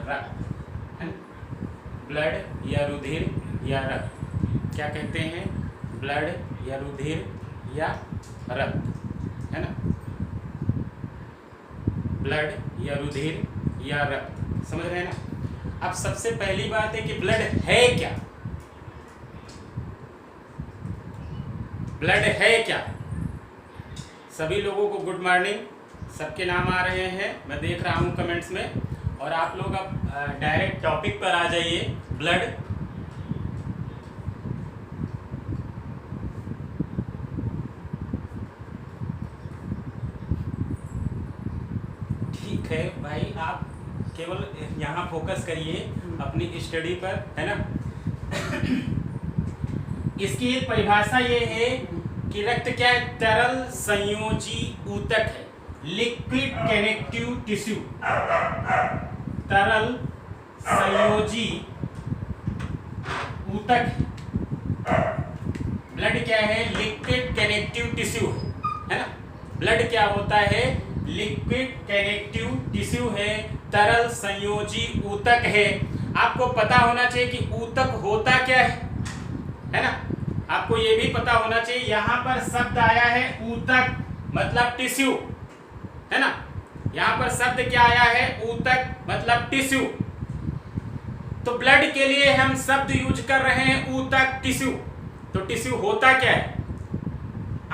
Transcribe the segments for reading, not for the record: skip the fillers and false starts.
रक्त है ना। ब्लड या रुधिर या रक्त क्या कहते हैं? ब्लड या रुधिर या रक्त है ना। ब्लड या रुधिर या रक्त, समझ रहे हैं ना। अब सबसे पहली बात है कि ब्लड है क्या? ब्लड है क्या? सभी लोगों को गुड मॉर्निंग, सबके नाम आ रहे हैं, मैं देख रहा हूं कमेंट्स में। और आप लोग अब डायरेक्ट टॉपिक पर आ जाइए। ब्लड ठीक है भाई, आप केवल यहाँ फोकस करिए अपनी स्टडी पर, है ना। इसकी एक परिभाषा ये है कि रक्त क्या है? तरल संयोजी ऊतक है, लिक्विड कनेक्टिव टिश्यू। तरल संयोजी ऊतक है। ब्लड क्या है? लिक्विड कनेक्टिव टिश्यू है ना। ब्लड क्या होता है? लिक्विड कनेक्टिव टिश्यू है, तरल संयोजी ऊतक है। आपको पता होना चाहिए कि ऊतक होता क्या है ना। आपको ये भी पता होना चाहिए, यहां पर शब्द आया है ऊतक, मतलब टिश्यू, है ना। यहां पर शब्द क्या आया है? ऊतक, मतलब टिश्यू। तो ब्लड के लिए हम शब्द यूज कर रहे हैं ऊतक, टिश्यू। तो टिश्यू होता क्या है?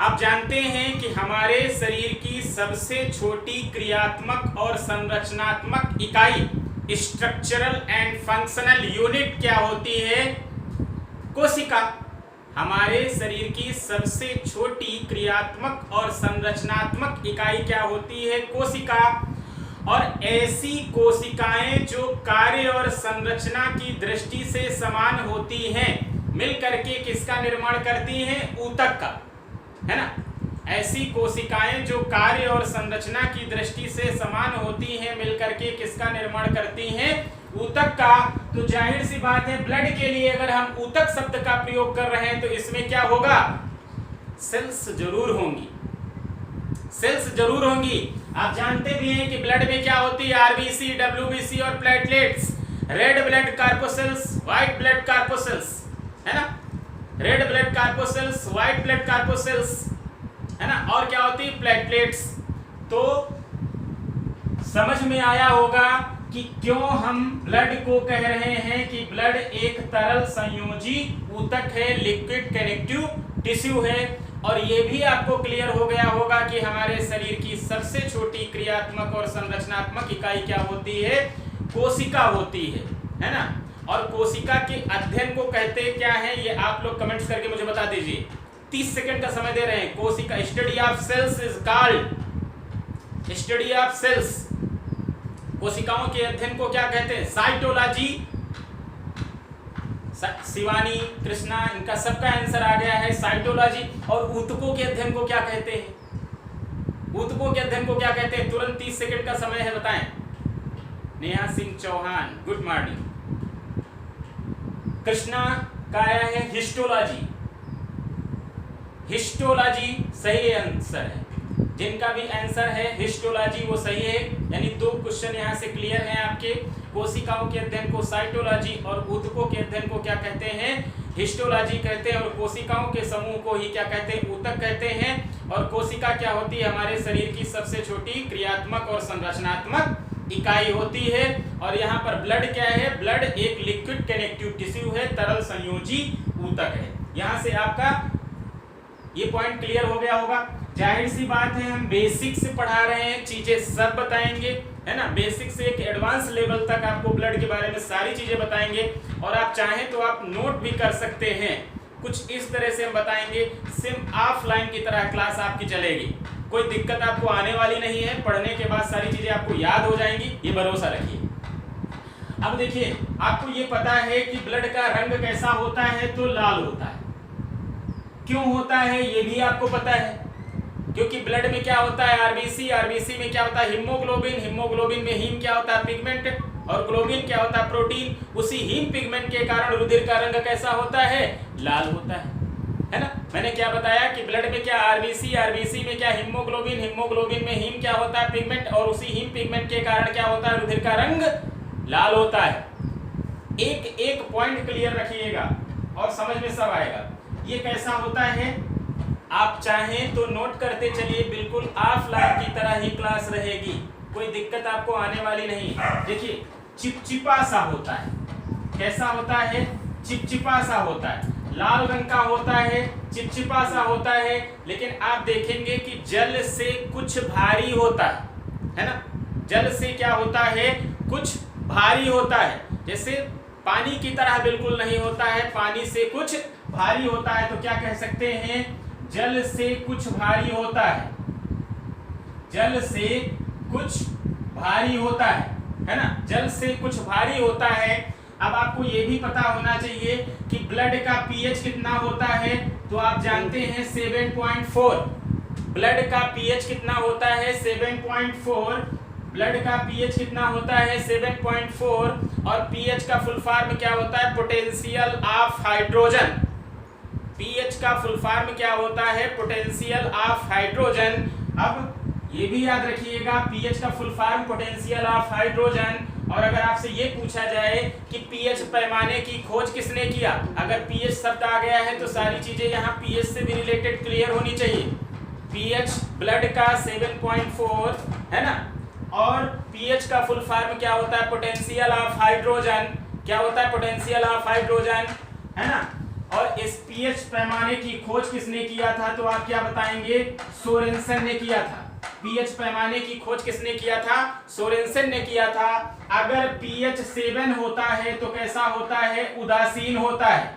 आप जानते हैं कि हमारे शरीर की सबसे छोटी क्रियात्मक और संरचनात्मक इकाई, स्ट्रक्चरल एंड फंक्शनल यूनिट क्या होती है? कोशिका। हमारे शरीर की सबसे छोटी क्रियात्मक और संरचनात्मक इकाई क्या होती है? कोशिका। और ऐसी कोशिकाएं जो कार्य और संरचना की दृष्टि से समान होती हैं, मिलकर के किसका निर्माण करती हैं? ऊतक का, है ना। ऐसी कोशिकाएं जो कार्य और संरचना की दृष्टि से समान होती हैं, मिलकर के किसका निर्माण करती हैं? ऊतक का। तो जाहिर सी बात है, ब्लड के लिए अगर हम ऊतक शब्द का प्रयोग कर रहे हैं तो इसमें क्या होगा? सेल्स जरूर होंगी, सेल्स जरूर होंगी। आप जानते भी हैं कि ब्लड में क्या होती है? आरबीसी, डब्ल्यूबीसी और platelets. Red blood corpuscles, white blood corpuscles, है ना। Red blood corpuscles, white blood corpuscles, है ना। और क्या होती है? प्लेटलेट्स। तो समझ में आया होगा कि क्यों हम ब्लड को कह रहे हैं कि ब्लड एक तरल संयोजी ऊतक है, लिक्विड कनेक्टिव टिश्यू है। और ये भी आपको क्लियर हो गया होगा कि हमारे शरीर की सबसे छोटी क्रियात्मक और संरचनात्मक इकाई क्या होती है? कोशिका होती है ना। और कोशिका के अध्ययन को कहते क्या है? ये आप लोग कमेंट्स करके मुझे बता दीजिए। 30 सेकंड का समय दे रहे हैं। कोशिका, study of cells is called, study of cells. कोशिकाओं के अध्ययन को क्या कहते हैं? साइटोलॉजी। शिवानी, कृष्णा, इनका सबका आंसर आ गया है, साइटोलॉजी। और ऊतकों के अध्ययन को क्या कहते हैं? ऊतकों के अध्ययन को क्या कहते हैं? तुरंत 30 सेकंड का समय है, बताएं। Neha Singh Chauhan, good morning. कृष्णा का आया है हिस्टोलॉजी। हिस्टोलॉजी सही आंसर है। जिनका भी आंसर है हिस्टोलॉजी वो सही है। यानी 2 क्वेश्चन यहाँ से क्लियर हैं आपके। कोशिकाओं के अध्ययन को साइटोलॉजी और ऊतकों के अध्ययन को क्या कहते हैं? हिस्टोलॉजी कहते हैं। और कोशिकाओं के समूह को ही क्या कहते हैं? ऊतक कहते हैं। और कोशिका क्या होती है? हमारे शरीर की सबसे छोटी क्रियात्मक और संरचनात्मक इकाई होती है। और यहाँ पर ब्लड क्या है? ब्लड एक लिक्विड कनेक्टिव टिश्यू है, तरल संयोजी ऊतक है। यहाँ से आपका ये पॉइंट क्लियर हो गया होगा। जाहिर सी बात है, हम बेसिक से पढ़ा रहे हैं, चीजें सब बताएंगे, है ना। बेसिक से एक एडवांस लेवल तक आपको ब्लड के बारे में सारी चीजें बताएंगे। और आप चाहें तो आप नोट भी कर सकते हैं। कुछ इस तरह से हम बताएंगे, सिर्फ ऑफलाइन की तरह क्लास आपकी चलेगी। कोई दिक्कत आपको आने वाली नहीं है। पढ़ने के बाद सारी चीजें आपको याद हो जाएंगी, ये भरोसा रखिए। अब देखिए, आपको ये पता है कि ब्लड का रंग कैसा होता है? तो लाल होता है। क्यों होता है ये भी आपको पता है, क्योंकि ब्लड में क्या होता है? आरबीसी, आरबीसी में क्या होता है? हीमोग्लोबिन, हीमोग्लोबिन में हीम क्या होता है? पिगमेंट, और ग्लोबिन क्या होता है? प्रोटीन। उसी हीम पिगमेंट के कारण रुधिर का रंग कैसा होता है? लाल होता है ना। मैंने क्या बताया कि ब्लड में क्या? आरबीसी, आरबीसी में क्या? हीमोग्लोबिन, हीमोग्लोबिन में हीम क्या होता है? पिगमेंट, और उसी हीम पिगमेंट के कारण क्या होता है? रुधिर का रंग लाल होता है। एक एक पॉइंट क्लियर रखिएगा और समझ में सब आएगा। ये कैसा होता है, आप चाहें तो नोट करते चलिए, बिल्कुल ऑफलाइन की तरह ही क्लास रहेगी, कोई दिक्कत आपको आने वाली नहीं। देखिए चिपचिपा सा होता है, कैसा होता है, चिपचिपा सा होता है, लाल रंग का होता है, चिपचिपा सा होता है, लेकिन आप देखेंगे कि जल से कुछ भारी होता है ना। जल से क्या होता है, कुछ भारी होता है, जैसे पानी की तरह बिल्कुल नहीं होता है, पानी से कुछ भारी होता है। तो क्या कह सकते हैं, जल से कुछ भारी होता है, जल से कुछ भारी होता है ना, जल से कुछ भारी होता है। अब आपको ये भी पता होना चाहिए कि ब्लड का पीएच कितना होता है, तो आप जानते हैं 7.4। ब्लड का पीएच कितना होता है, 7.4। ब्लड का पीएच कितना होता है, 7.4। और पीएच का फुल फॉर्म क्या होता है, पोटेंशियल ऑफ हाइड्रोजन। पीएच का फुल फॉर्म क्या होता है, पोटेंशियल ऑफ हाइड्रोजन। अब ये भी याद रखिएगा, पीएच का full form potential of hydrogen. और अगर आपसे ये पूछा जाए कि पीएच पैमाने की खोज किसने किया, अगर पीएच शब्द आ गया है तो सारी चीजें यहाँ पीएच से भी रिलेटेड क्लियर होनी चाहिए। पीएच ब्लड का 7.4 है ना, और पीएच का फुल फॉर्म क्या होता है, पोटेंशियल ऑफ हाइड्रोजन। क्या होता है, पोटेंशियल ऑफ हाइड्रोजन, है ना। और इस पीएच पैमाने की खोज किसने किया था, तो आप क्या बताएंगे, सोरेनसन ने किया था। पीएच पैमाने की खोज किसने किया था, सोरेनसन ने किया था। अगर पीएच 7 होता है तो कैसा होता है, उदासीन होता है।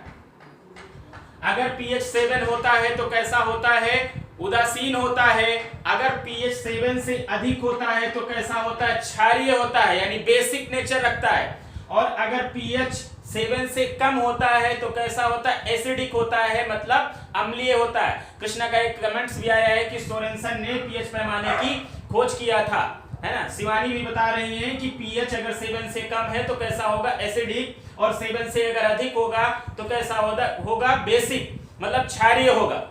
अगर पीएच 7 होता है तो कैसा होता है, उदासीन होता है। अगर पीएच 7 से अधिक होता है तो कैसा होता है, क्षारीय होता है, यानी बेसिक नेचर रखता है। और अगर पीएच 7 से कम होता है तो कैसा होता है, एसिडिक होता है, मतलब अम्लीय होता है। कृष्णा का एक कमेंट्स भी आया है कि सोरेनसन ने पीएच पैमाने की खोज किया था, है ना। शिवानी भी बता रही हैं कि पीएच अगर 7 से कम है तो कैसा होगा, एसिडिक, और 7 से अगर अधिक होगा तो कैसा होगा बेसिक, मतलब क्षारीय होगा।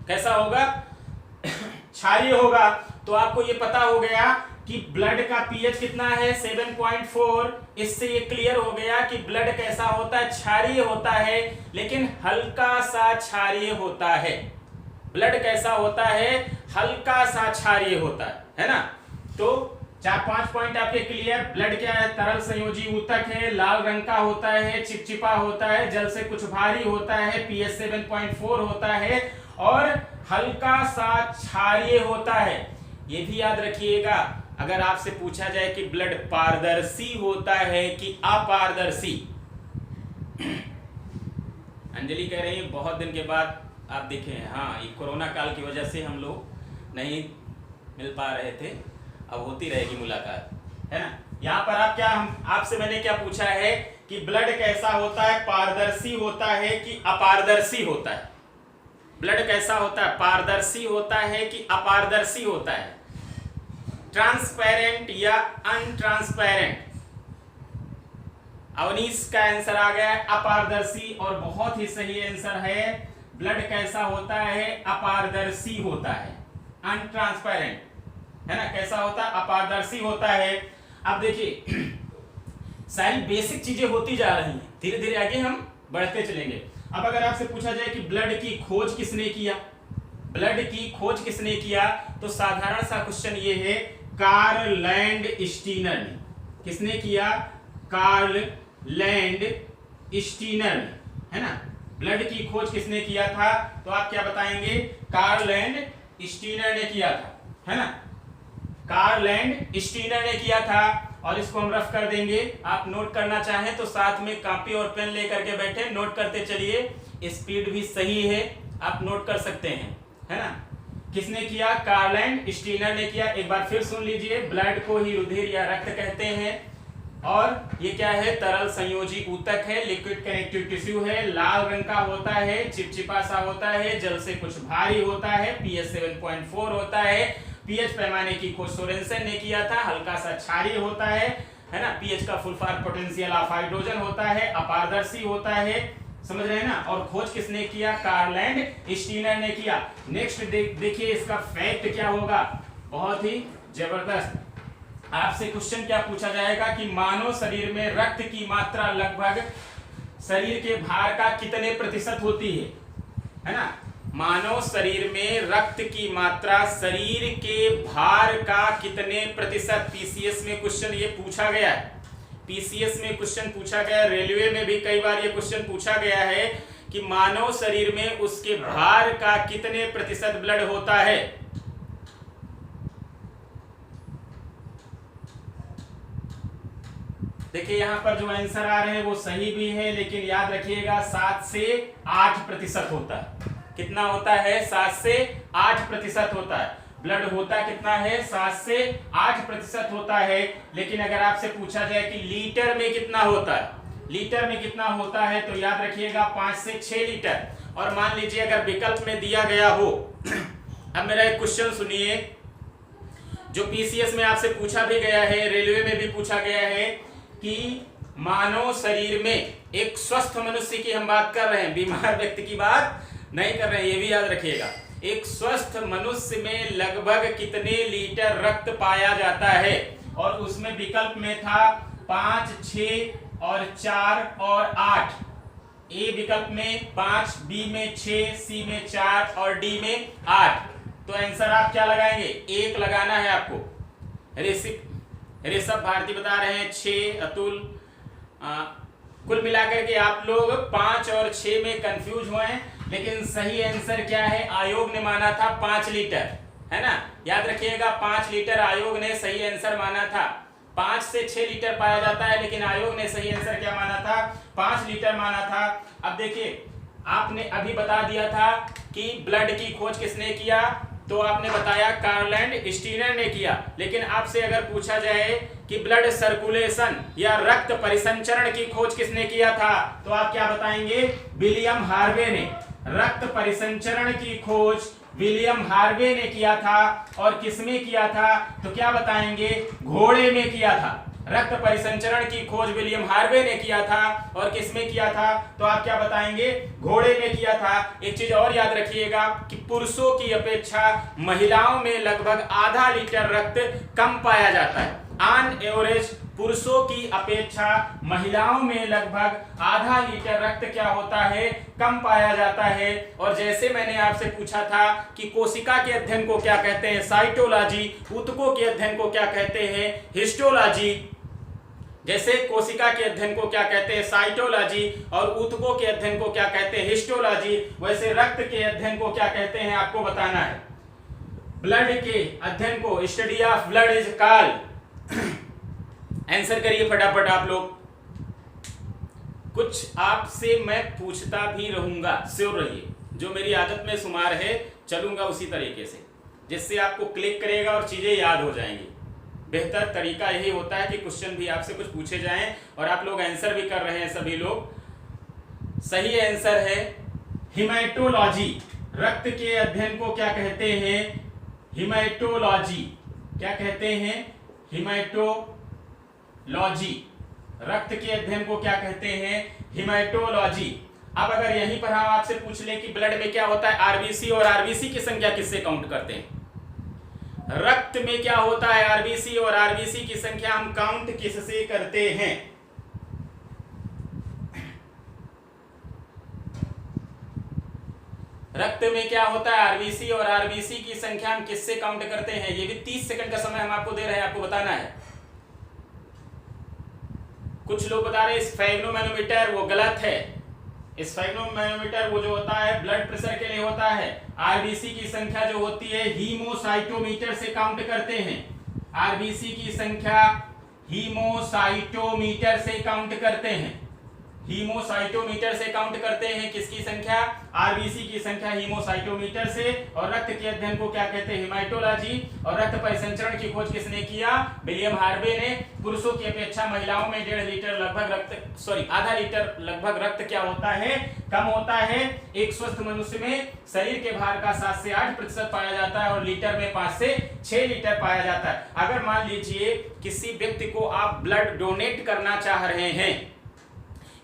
कैसा होगा, क्षारीय होगा। तो आपको ये पता हो गया कि ब्लड का पीएच कितना है, 7.4। इससे ये क्लियर हो गया कि ब्लड कैसा होता है, क्षारीय होता है, लेकिन हल्का सा क्षारीय होता है। ब्लड कैसा होता है, हल्का सा क्षारीय होता है ना। तो 4-5 पॉइंट आपके क्लियर। ब्लड क्या है, तरल संयोजी ऊतक है, लाल रंग का होता है, चिपचिपा होता है, जल से कुछ भारी होता है, पीएच 7.4 होता है, और हल्का सा क्षारीय होता है। ये भी याद रखिएगा, अगर आपसे पूछा जाए कि ब्लड पारदर्शी होता है कि अपारदर्शी। अंजलि कह रही है बहुत दिन के बाद आप दिखे हैं। हाँ, ये कोरोना काल की वजह से हम लोग नहीं मिल पा रहे थे, अब होती रहेगी मुलाकात, है ना। यहाँ पर आप क्या, आपसे मैंने क्या पूछा है कि ब्लड कैसा होता है, पारदर्शी होता है कि अपारदर्शी होता है। ब्लड कैसा होता है, पारदर्शी होता है कि अपारदर्शी होता है, ट्रांसपेरेंट या अनट्रांसपेरेंट। अवनीश का आंसर आ गया अपारदर्शी, और बहुत ही सही आंसर है, ब्लड कैसा होता है, अपारदर्शी होता है, अनट्रांसपेरेंट, है ना। कैसा होता है, अपारदर्शी होता है। अब देखिए सारी बेसिक चीजें होती जा रही हैं, धीरे धीरे आगे हम बढ़ते चलेंगे। अब अगर आपसे पूछा जाए कि ब्लड की खोज किसने किया, ब्लड की खोज किसने किया, तो साधारण सा क्वेश्चन ये है, कार्ल लैंड स्टीनर ने। किसने किया, कार्ल लैंड स्टीनर ने, है ना। ब्लड की खोज किसने किया था, तो आप क्या बताएंगे, कार्ल लैंड स्टीनर ने किया था, है ना। कार्ल लैंड स्टीनर ने किया था। और इसको हम रफ कर देंगे, आप नोट करना चाहें तो साथ में कॉपी और पेन लेकर के बैठे, नोट करते चलिए, स्पीड भी सही है, आप नोट कर सकते हैं, है ना। किसने किया, कार्ल लैंड स्टीनर ने किया। एक बार फिर सुन लीजिए, ब्लड को ही रुधिर या रक्त कहते हैं, और ये क्या है, तरल संयोजी ऊतक है, लिक्विड कनेक्टिव टिश्यू है, लाल रंग का होता है, चिपचिपा सा होता है, जल से कुछ भारी होता है, पीएच 7.4 होता है। पीएच पैमाने की खोज सोरेनसन ने किया था, हल्का सा क्षारीय होता है ना। पीएच का full form potential of hydrogen होता है, अपारदर्शी होता है, समझ रहे हैं ना। और खोज किसने किया, कार्ल लैंड स्टीनर ने किया। नेक्स्ट देखिए इसका फैक्ट क्या होगा, बहुत ही जबरदस्त। आपसे क्वेश्चन क्या पूछा जाएगा कि मानव शरीर में रक्त की मात्रा लगभग शरीर के भार का कितने प्रतिशत होती है ना। मानव शरीर में रक्त की मात्रा शरीर के भार का कितने प्रतिशत, पीसीएस में क्वेश्चन ये पूछा गया है। पीसीएस में क्वेश्चन पूछा गया, रेलवे में भी कई बार ये क्वेश्चन पूछा गया है कि मानव शरीर में उसके भार का कितने प्रतिशत ब्लड होता है। देखिए यहां पर जो आंसर आ रहे हैं वो सही भी है, लेकिन याद रखिएगा 7 से 8% होता है। कितना होता है? 7 से 8% होता है। ब्लड होता कितना है? 7 से 8% होता है। लेकिन अगर आपसे पूछा जाए कि लीटर में कितना होता है, लीटर में कितना होता है, तो याद रखिएगा 5 से 6 लीटर। और मान लीजिए अगर विकल्प में दिया गया हो अब मेरा एक क्वेश्चन सुनिए जो पीसीएस में आपसे पूछा भी गया है, रेलवे में भी पूछा गया है कि मानव शरीर में एक स्वस्थ मनुष्य की हम बात कर रहे हैं, बीमार व्यक्ति की बात नहीं कर रहे हैं, ये भी याद रखिएगा। एक स्वस्थ मनुष्य में लगभग कितने लीटर रक्त पाया जाता है, और उसमें विकल्प में था 5, 6 और 4 और 8। ए विकल्प में 5, बी में 6, सी में 4 और डी में 8। तो आंसर आप क्या लगाएंगे? 1 लगाना है आपको। ऋषभ भारती बता रहे हैं 6, अतुल कुल मिलाकर के आप लोग 5 और 6 में कंफ्यूज हुए हैं, लेकिन सही आंसर क्या है? आयोग ने माना था 5 लीटर, है ना। याद रखिएगा 5 लीटर आयोग ने सही आंसर माना था। 5 से 6 लीटर पाया जाता है, लेकिन आयोग ने सही आंसर क्या माना था? 5 लीटर माना था। अब देखिए आपने अभी बता दिया था कि ब्लड की खोज किसने किया, तो आपने बताया कार्ल स्टीनर ने किया। लेकिन आपसे अगर पूछा जाए कि ब्लड सर्कुलेशन या रक्त परिसंचरण की खोज किसने किया था, तो आप क्या बताएंगे? विलियम हार्वे ने। रक्त परिसंचरण की खोज विलियम हार्वे ने किया था। और किसमें किया था, तो क्या बताएंगे? घोड़े में किया था। रक्त परिसंचरण की खोज विलियम हार्वे ने किया था, और किसमें किया था, तो आप क्या बताएंगे? घोड़े में किया था। एक चीज और याद रखिएगा कि पुरुषों की अपेक्षा महिलाओं में लगभग आधा लीटर रक्त कम पाया जाता है। ऑन एवरेज पुरुषों की अपेक्षा महिलाओं में लगभग आधा लीटर रक्त क्या होता है? कम पाया जाता है। और जैसे मैंने आपसे पूछा था कि कोशिका के अध्ययन को क्या कहते हैं? साइटोलॉजी। ऊतकों के अध्ययन को क्या कहते हैं? हिस्टोलॉजी। जैसे कोशिका के अध्ययन को क्या कहते हैं? साइटोलॉजी। और ऊतकों के अध्ययन को क्या कहते हैं? हिस्टोलॉजी। वैसे रक्त के अध्ययन को क्या कहते हैं आपको बताना है। ब्लड के अध्ययन को study of blood is called. Answer करिए फटाफट आप लोग। कुछ आपसे मैं पूछता भी रहूंगा, श्योर रहिए। जो मेरी आदत में शुमार है चलूंगा उसी तरीके से, जिससे आपको क्लिक करेगा और चीजें याद हो जाएंगी। बेहतर तरीका यही होता है कि क्वेश्चन भी आपसे कुछ पूछे जाएं और आप लोग आंसर भी कर रहे हैं सभी लोग। सही आंसर है हिमेटोलॉजी। रक्त के अध्ययन को क्या कहते हैं? हिमेटोलॉजी। क्या कहते हैं? हिमेटोलॉजी। रक्त के अध्ययन को क्या कहते हैं? हिमेटोलॉजी। अब अगर यहीं पर हम आपसे पूछ लें कि ब्लड में क्या होता है? आरबीसी, और आरबीसी की संख्या किससे काउंट करते हैं? रक्त में क्या होता है? आरबीसी, और आरबीसी की संख्या हम काउंट किससे करते हैं? रक्त में क्या होता है? आरबीसी, और आरबीसी की संख्या हम किससे काउंट करते हैं? ये भी 30 सेकंड का समय हम आपको दे रहे हैं, आपको बताना है। कुछ लोग बता रहे हैं स्फेग्नोमैनोमीटर, वो गलत है। स्फेग्नोमैनोमीटर वो जो होता है ब्लड प्रेशर के लिए होता है। आरबीसी की संख्या जो होती है हीमोसाइटोमीटर से काउंट करते हैं। आरबीसी की संख्या हीमोसाइटोमीटर से काउंट करते हैं। हीमोसाइटोमीटर से काउंट करते हैं किसकी संख्या? आरबीसी की संख्या हीमोसाइटोमीटर से। और रक्त के अध्ययन को क्या कहते हैं? हिमेटोलॉजी। और रक्त परिसंचरण की खोज किसने किया? विलियम हार्वे ने। पुरुषों की अपेक्षा महिलाओं में 1.5 लीटर लगभग आधा लीटर लगभग रक्त क्या होता है? कम होता है। एक स्वस्थ मनुष्य में शरीर के भार का 7 से 8% पाया जाता है, और लीटर में 5 से 6 लीटर पाया जाता है। अगर मान लीजिए किसी व्यक्ति को आप ब्लड डोनेट करना चाह रहे हैं,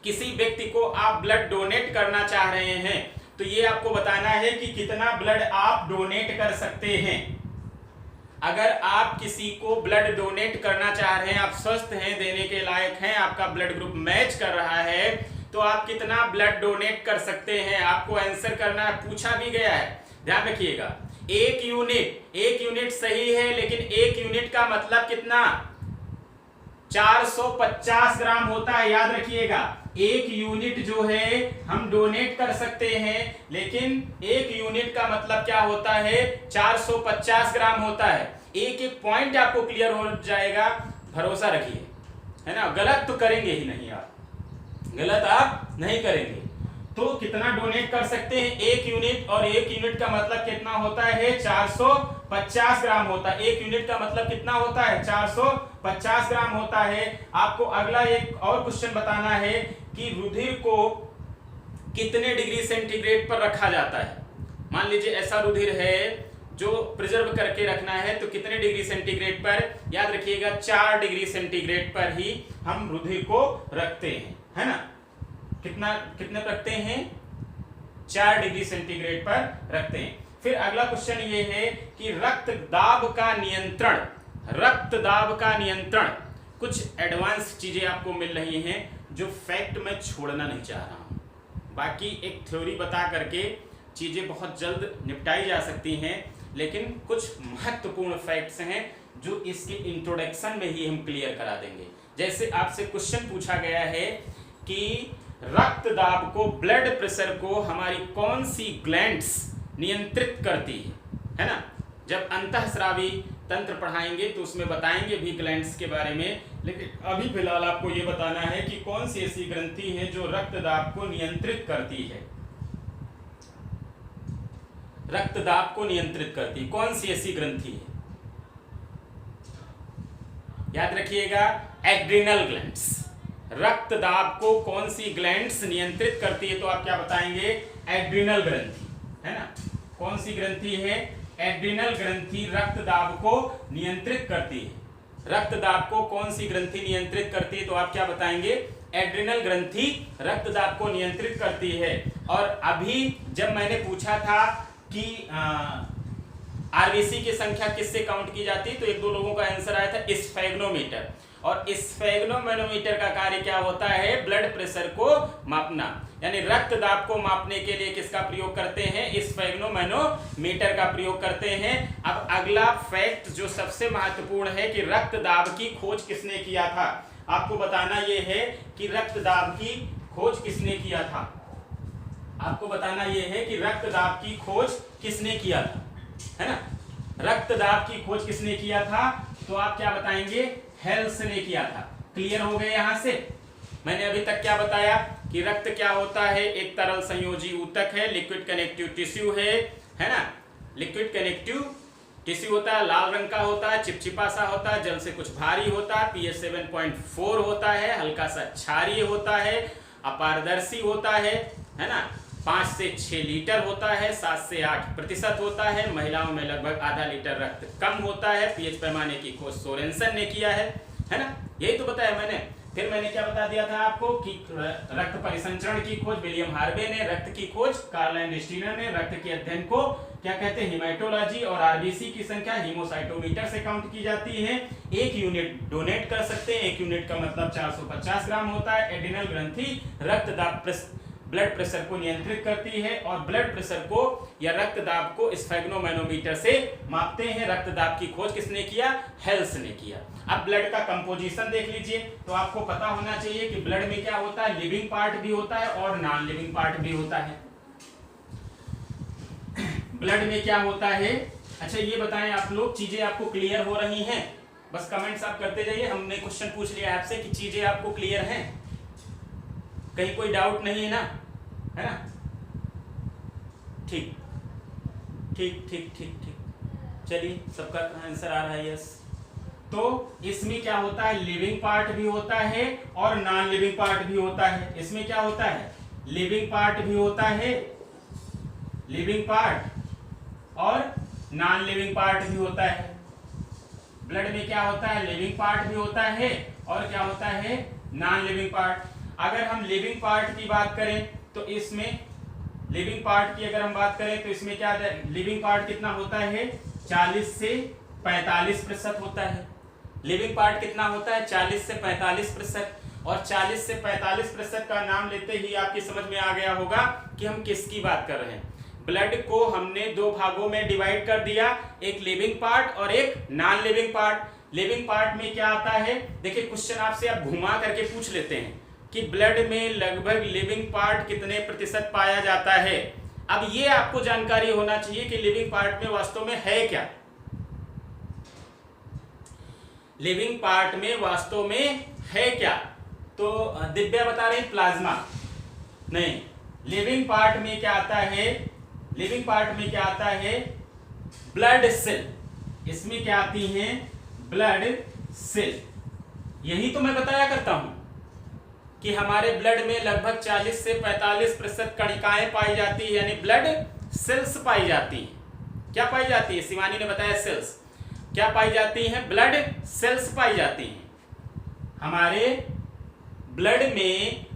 किसी व्यक्ति को आप ब्लड डोनेट करना चाह रहे हैं, तो ये आपको बताना है कि कितना ब्लड आप डोनेट कर सकते हैं। अगर आप किसी को ब्लड डोनेट करना चाह रहे हैं, आप स्वस्थ हैं, देने के लायक हैं, आपका ब्लड ग्रुप मैच कर रहा है, तो आप कितना ब्लड डोनेट कर सकते हैं, आपको आंसर करना है। पूछा भी गया है, ध्यान रखिएगा। एक यूनिट सही है, लेकिन एक यूनिट का मतलब कितना? 450 ग्राम होता है, याद रखिएगा। एक यूनिट जो है हम डोनेट कर सकते हैं, लेकिन एक यूनिट का मतलब क्या होता है? 450 ग्राम होता है। एक एक पॉइंट आपको क्लियर हो जाएगा, भरोसा रखिए, है ना। गलत तो करेंगे ही नहीं आप, गलत आप नहीं करेंगे। तो कितना डोनेट कर सकते हैं? एक यूनिट, और एक यूनिट का मतलब कितना होता है? 450 ग्राम होता है। एक यूनिट का मतलब कितना होता है? 450 ग्राम होता है। आपको अगला एक और क्वेश्चन बताना है कि रुधिर को कितने डिग्री सेंटीग्रेड पर रखा जाता है। मान लीजिए ऐसा रुधिर है जो प्रिजर्व करके रखना है, तो कितने डिग्री सेंटीग्रेड पर? याद रखिएगा 4 डिग्री सेंटीग्रेड पर ही हम रुधिर को रखते हैं, है ना। कितने रखते हैं? 4 डिग्री सेंटीग्रेड पर रखते हैं। फिर अगला क्वेश्चन ये है कि रक्तदाब का नियंत्रण, कुछ एडवांस चीजें आपको मिल रही हैं जो फैक्ट मैं छोड़ना नहीं चाह रहा हूं। बाकी एक थ्योरी बता करके चीजें बहुत जल्द निपटाई जा सकती हैं, लेकिन कुछ महत्वपूर्ण फैक्ट्स हैं जो इसके इंट्रोडक्शन में ही हम क्लियर करा देंगे। जैसे आपसे क्वेश्चन पूछा गया है कि रक्तदाब को, ब्लड प्रेशर को हमारी कौन सी ग्लैंड्स नियंत्रित करती है ना। जब अंतःस्रावी तंत्र पढ़ाएंगे तो उसमें बताएंगे भी ग्लैंड्स के बारे में, लेकिन अभी फिलहाल आपको यह बताना है कि कौन सी ऐसी ग्रंथि है जो रक्तदाब को नियंत्रित करती है। रक्तदाब को नियंत्रित करती कौन सी ऐसी ग्रंथि है? याद रखिएगा, एड्रिनल ग्लैंड्स। रक्तदाब को कौन सी ग्लैंड्स नियंत्रित करती है? तो आप क्या बताएंगे? एड्रिनल ग्रंथि, है ना। कौन सी ग्रंथि है? एड्रिनल ग्रंथि रक्तदाब को नियंत्रित करती है। रक्तदाब को कौन सी ग्रंथि नियंत्रित करती है? तो आप क्या बताएंगे? एड्रिनल ग्रंथि रक्तदाब को नियंत्रित करती है। और अभी जब मैंने पूछा था कि आरबीसी की संख्या किससे काउंट की जाती है, तो 1-2 लोगों का आंसर आया था स्फेग्नोमीटर। और स्फेग्नोमेनोमीटर का कार्य क्या होता है? ब्लड प्रेशर को मापना, यानी रक्तदाब को मापने के लिए किसका प्रयोग करते हैं? स्फेग्नोमेनोमीटर का प्रयोग करते हैं। अब अगला फैक्ट जो सबसे महत्वपूर्ण है कि रक्तदाब की खोज किसने किया था। आपको बताना यह है कि रक्तदाब की खोज किसने किया था। आपको बताना यह है कि रक्तदाब की खोज किसने किया था, है ना। रक्तदाब की खोज किसने किया था? तो आप क्या बताएंगे? हेल्स ने किया था। क्लियर हो गए यहां से? मैंने अभी तक क्या बताया कि रक्त क्या होता है? एक तरल संयोजी ऊतक है, लिक्विड कनेक्टिव टिश्यू है ना। लिक्विड कनेक्टिव टिश्यू होता है, लाल रंग का होता है, चिपचिपा सा होता है, जल से कुछ भारी होता है, pH 7.4 होता है, हल्का सा क्षारीय होता है, अपारदर्शी होता है ना। 5 से 6 लीटर होता है, 7 से 8% होता है। महिलाओं में लगभग आधा लीटर रक्त कम होता है। पीएच पैमाने की खोज सोरेनसन ने किया है ना। यही तो बताया मैंने। फिर मैंने क्या बता दिया था आपको कि रक्त परिसंचरण की खोज विलियम हार्वे ने, रक्त की खोज कार्ल एंड स्टीनर ने, रक्त के अध्ययन को क्या कहते हैं? हेमाटोलॉजी, और आरबीसी की संख्या हीमोसाइटोमीटर से काउंट की जाती है। 1 यूनिट डोनेट कर सकते हैं। 1 यूनिट का मतलब 450 ग्राम होता है। एड्रिनल ग्रंथि रक्तदाब ब्लड प्रेशर को नियंत्रित करती है, और ब्लड प्रेशर को या रक्तदाब को स्फेग्नोमेनोमीटर से मापते हैं। रक्तदाब की खोज किसने किया? हेल्स ने किया। अब ब्लड का कंपोजिशन देख लीजिए। तो आपको पता होना चाहिए कि ब्लड में क्या होता है? लिविंग पार्ट भी होता है और नॉन लिविंग पार्ट भी होता है। ब्लड में क्या होता है? अच्छा ये बताएं आप लोग, चीजें आपको क्लियर हो रही हैं? बस कमेंट्स आप करते जाइए। हमने क्वेश्चन पूछ लिया आपसे कि चीजें आपको क्लियर हैं, कहीं कोई डाउट नहीं है ना, है ना। ठीक ठीक ठीक ठीक ठीक चलिए, सबका आंसर आ रहा है यस। तो इसमें क्या होता है? लिविंग पार्ट भी होता है और नॉन लिविंग पार्ट भी होता है। इसमें क्या होता है? लिविंग पार्ट भी होता है, लिविंग पार्ट और नॉन लिविंग पार्ट भी होता है। ब्लड में क्या होता है? लिविंग पार्ट भी होता है और क्या होता है? Non living part. अगर हम लिविंग पार्ट की बात करें तो इसमें लिविंग पार्ट की अगर हम बात करें तो इसमें क्या लिविंग पार्ट कितना होता है? 40 से 45% होता है। लिविंग पार्ट कितना होता है? 40 से 45%। और 40 से 45% का नाम लेते ही आपकी समझ में आ गया होगा कि हम किसकी बात कर रहे हैं। ब्लड को हमने दो भागों में डिवाइड कर दिया, एक लिविंग पार्ट और एक non living part. Living part में क्या आता है? देखिए क्वेश्चन आपसे अब घुमा करके पूछ लेते हैं कि ब्लड में लगभग लिविंग पार्ट कितने प्रतिशत पाया जाता है। अब ये आपको जानकारी होना चाहिए कि लिविंग पार्ट में वास्तव में है क्या। लिविंग पार्ट में वास्तव में है क्या? तो दिव्या बता रही प्लाज्मा नहीं। लिविंग पार्ट में क्या आता है? लिविंग पार्ट में क्या आता है? Blood cell. इसमें क्या आती हैं? Blood cell. यही तो मैं बताया करता हूं कि हमारे ब्लड में लगभग 40 से 45% कणिकाएं पाई जाती है, यानी ब्लड सेल्स पाई जाती हैं। क्या पाई जाती है? शिवानी ने बताया सेल्स। क्या पाई जाती हैं? ब्लड सेल्स पाई जाती हैं। हमारे ब्लड में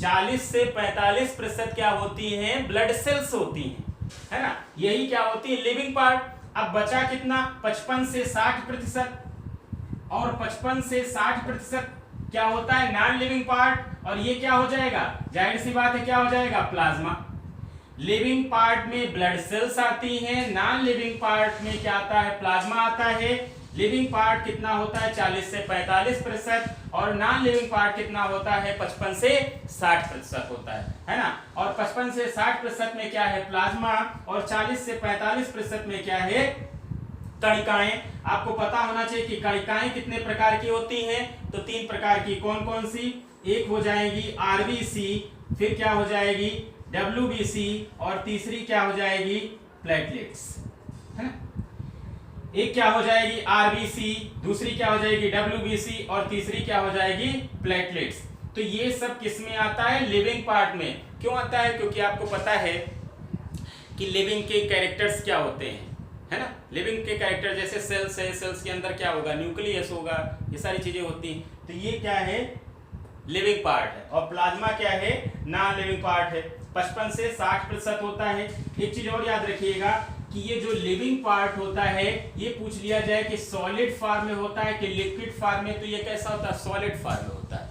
40 से 45% क्या होती हैं? ब्लड सेल्स होती हैं, है ना। यही क्या होती है? Living part. अब बचा कितना? 55 से 60%। और 55 से 60% क्या होता है? Non living part. और ये क्या हो जाएगा? जाहिर सी बात है क्या हो जाएगा? प्लाज्मा। लिविंग पार्ट में ब्लड सेल्स आती हैं, नॉन लिविंग पार्ट में क्या आता है? प्लाज्मा आता है। लिविंग पार्ट कितना होता है? 40 से 45%। और नॉन लिविंग पार्ट कितना होता है? 55 से 60% होता है ना। और 55 से 60% में क्या है? प्लाज्मा। और 40 से 45% में क्या है? कणिकाएं। आपको पता होना चाहिए कि कणिकाएं कितने प्रकार की होती हैं। तो 3 प्रकार की। कौन कौन सी? एक हो जाएगी आरबीसी, फिर क्या हो जाएगी? डब्ल्यूबीसी, और तीसरी क्या हो जाएगी? प्लेटलेट्स, है ना। एक क्या हो जाएगी? आरबीसी, दूसरी क्या हो जाएगी? डब्ल्यूबीसी, और तीसरी क्या हो जाएगी? प्लेटलेट्स। तो ये सब किस में आता है? लिविंग पार्ट में। क्यों आता है? क्योंकि आपको पता है कि लिविंग के कैरेक्टर्स क्या होते हैं, है ना। लिविंग के कैरेक्टर जैसे सेल्स है, सेल्स के अंदर क्या होगा? न्यूक्लियस होगा, ये सारी चीजें होती हैं। तो ये क्या है? लिविंग पार्ट है। और प्लाज्मा क्या है? नॉन लिविंग पार्ट है। 55 से 60% होता है। एक चीज और याद रखिएगा कि ये जो लिविंग पार्ट होता है, ये पूछ लिया जाए कि सॉलिड फॉर्म में होता है कि लिक्विड फॉर्म में, तो ये कैसा होता है? सॉलिड फॉर्म में होता है।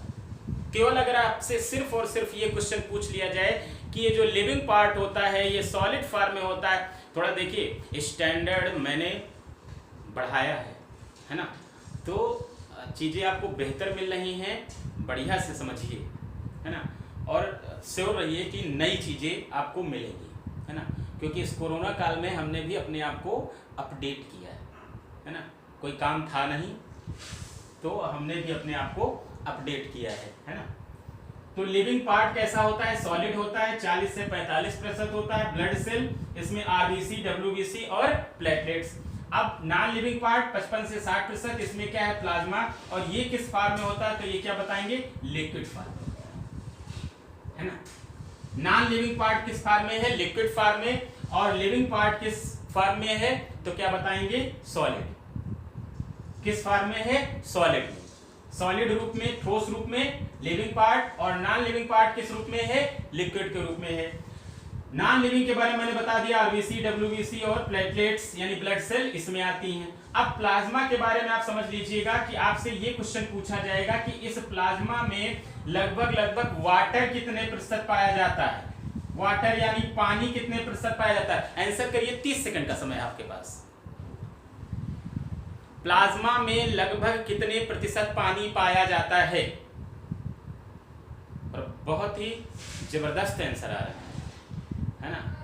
केवल अगर आपसे सिर्फ और सिर्फ ये क्वेश्चन पूछ लिया जाए कि ये जो लिविंग पार्ट होता है ये सॉलिड फॉर्म में होता है, थोड़ा देखिए स्टैंडर्ड मैंने बढ़ाया है ना। तो चीज़ें आपको बेहतर मिल रही हैं, बढ़िया से समझिए, है ना। और श्योर रहिए कि नई चीज़ें आपको मिलेंगी, है ना। क्योंकि इस कोरोना काल में हमने भी अपने आप को अपडेट किया है ना। कोई काम था नहीं तो हमने भी अपने आप को अपडेट किया है ना। तो लिविंग पार्ट कैसा होता है? सॉलिड होता है, 40 से 45% होता है। ब्लड सेल, इसमें आरबीसी, डब्ल्यूबीसी और प्लेटलेट्स। अब नॉन लिविंग पार्ट 55 से 60%, इसमें क्या है? प्लाज्मा। और ये किस फॉर्म में होता है? तो ये क्या बताएंगे? लिक्विड फॉर्म में होता है ना। नॉन लिविंग पार्ट किस फॉर्म में है? लिक्विड फॉर्म में। और लिविंग पार्ट किस फॉर्म में है? तो क्या बताएंगे? सॉलिड। किस फॉर्म में है? सॉलिड में। सॉलिड रूप में, ठोस रूप में लिविंग पार्ट, और नॉन लिविंग पार्ट किस रूप में है? लिक्विड के रूप में है। नॉन लिविंग के बारे में मैंने बता दिया, आरबीसी, डब्ल्यूबीसी और प्लेटलेट्स यानी ब्लड सेल इसमें आती हैं। अब प्लाज्मा के बारे में आप समझ लीजिएगा कि आपसे ये क्वेश्चन पूछा जाएगा कि इस प्लाज्मा में लगभग वाटर कितने प्रतिशत पाया जाता है? वाटर यानी पानी कितने प्रतिशत पाया जाता है? आंसर करिए, 30 सेकंड का समय आपके पास। प्लाज्मा में लगभग कितने प्रतिशत पानी पाया जाता है? और बहुत ही जबरदस्त आंसर आ रहा है ना।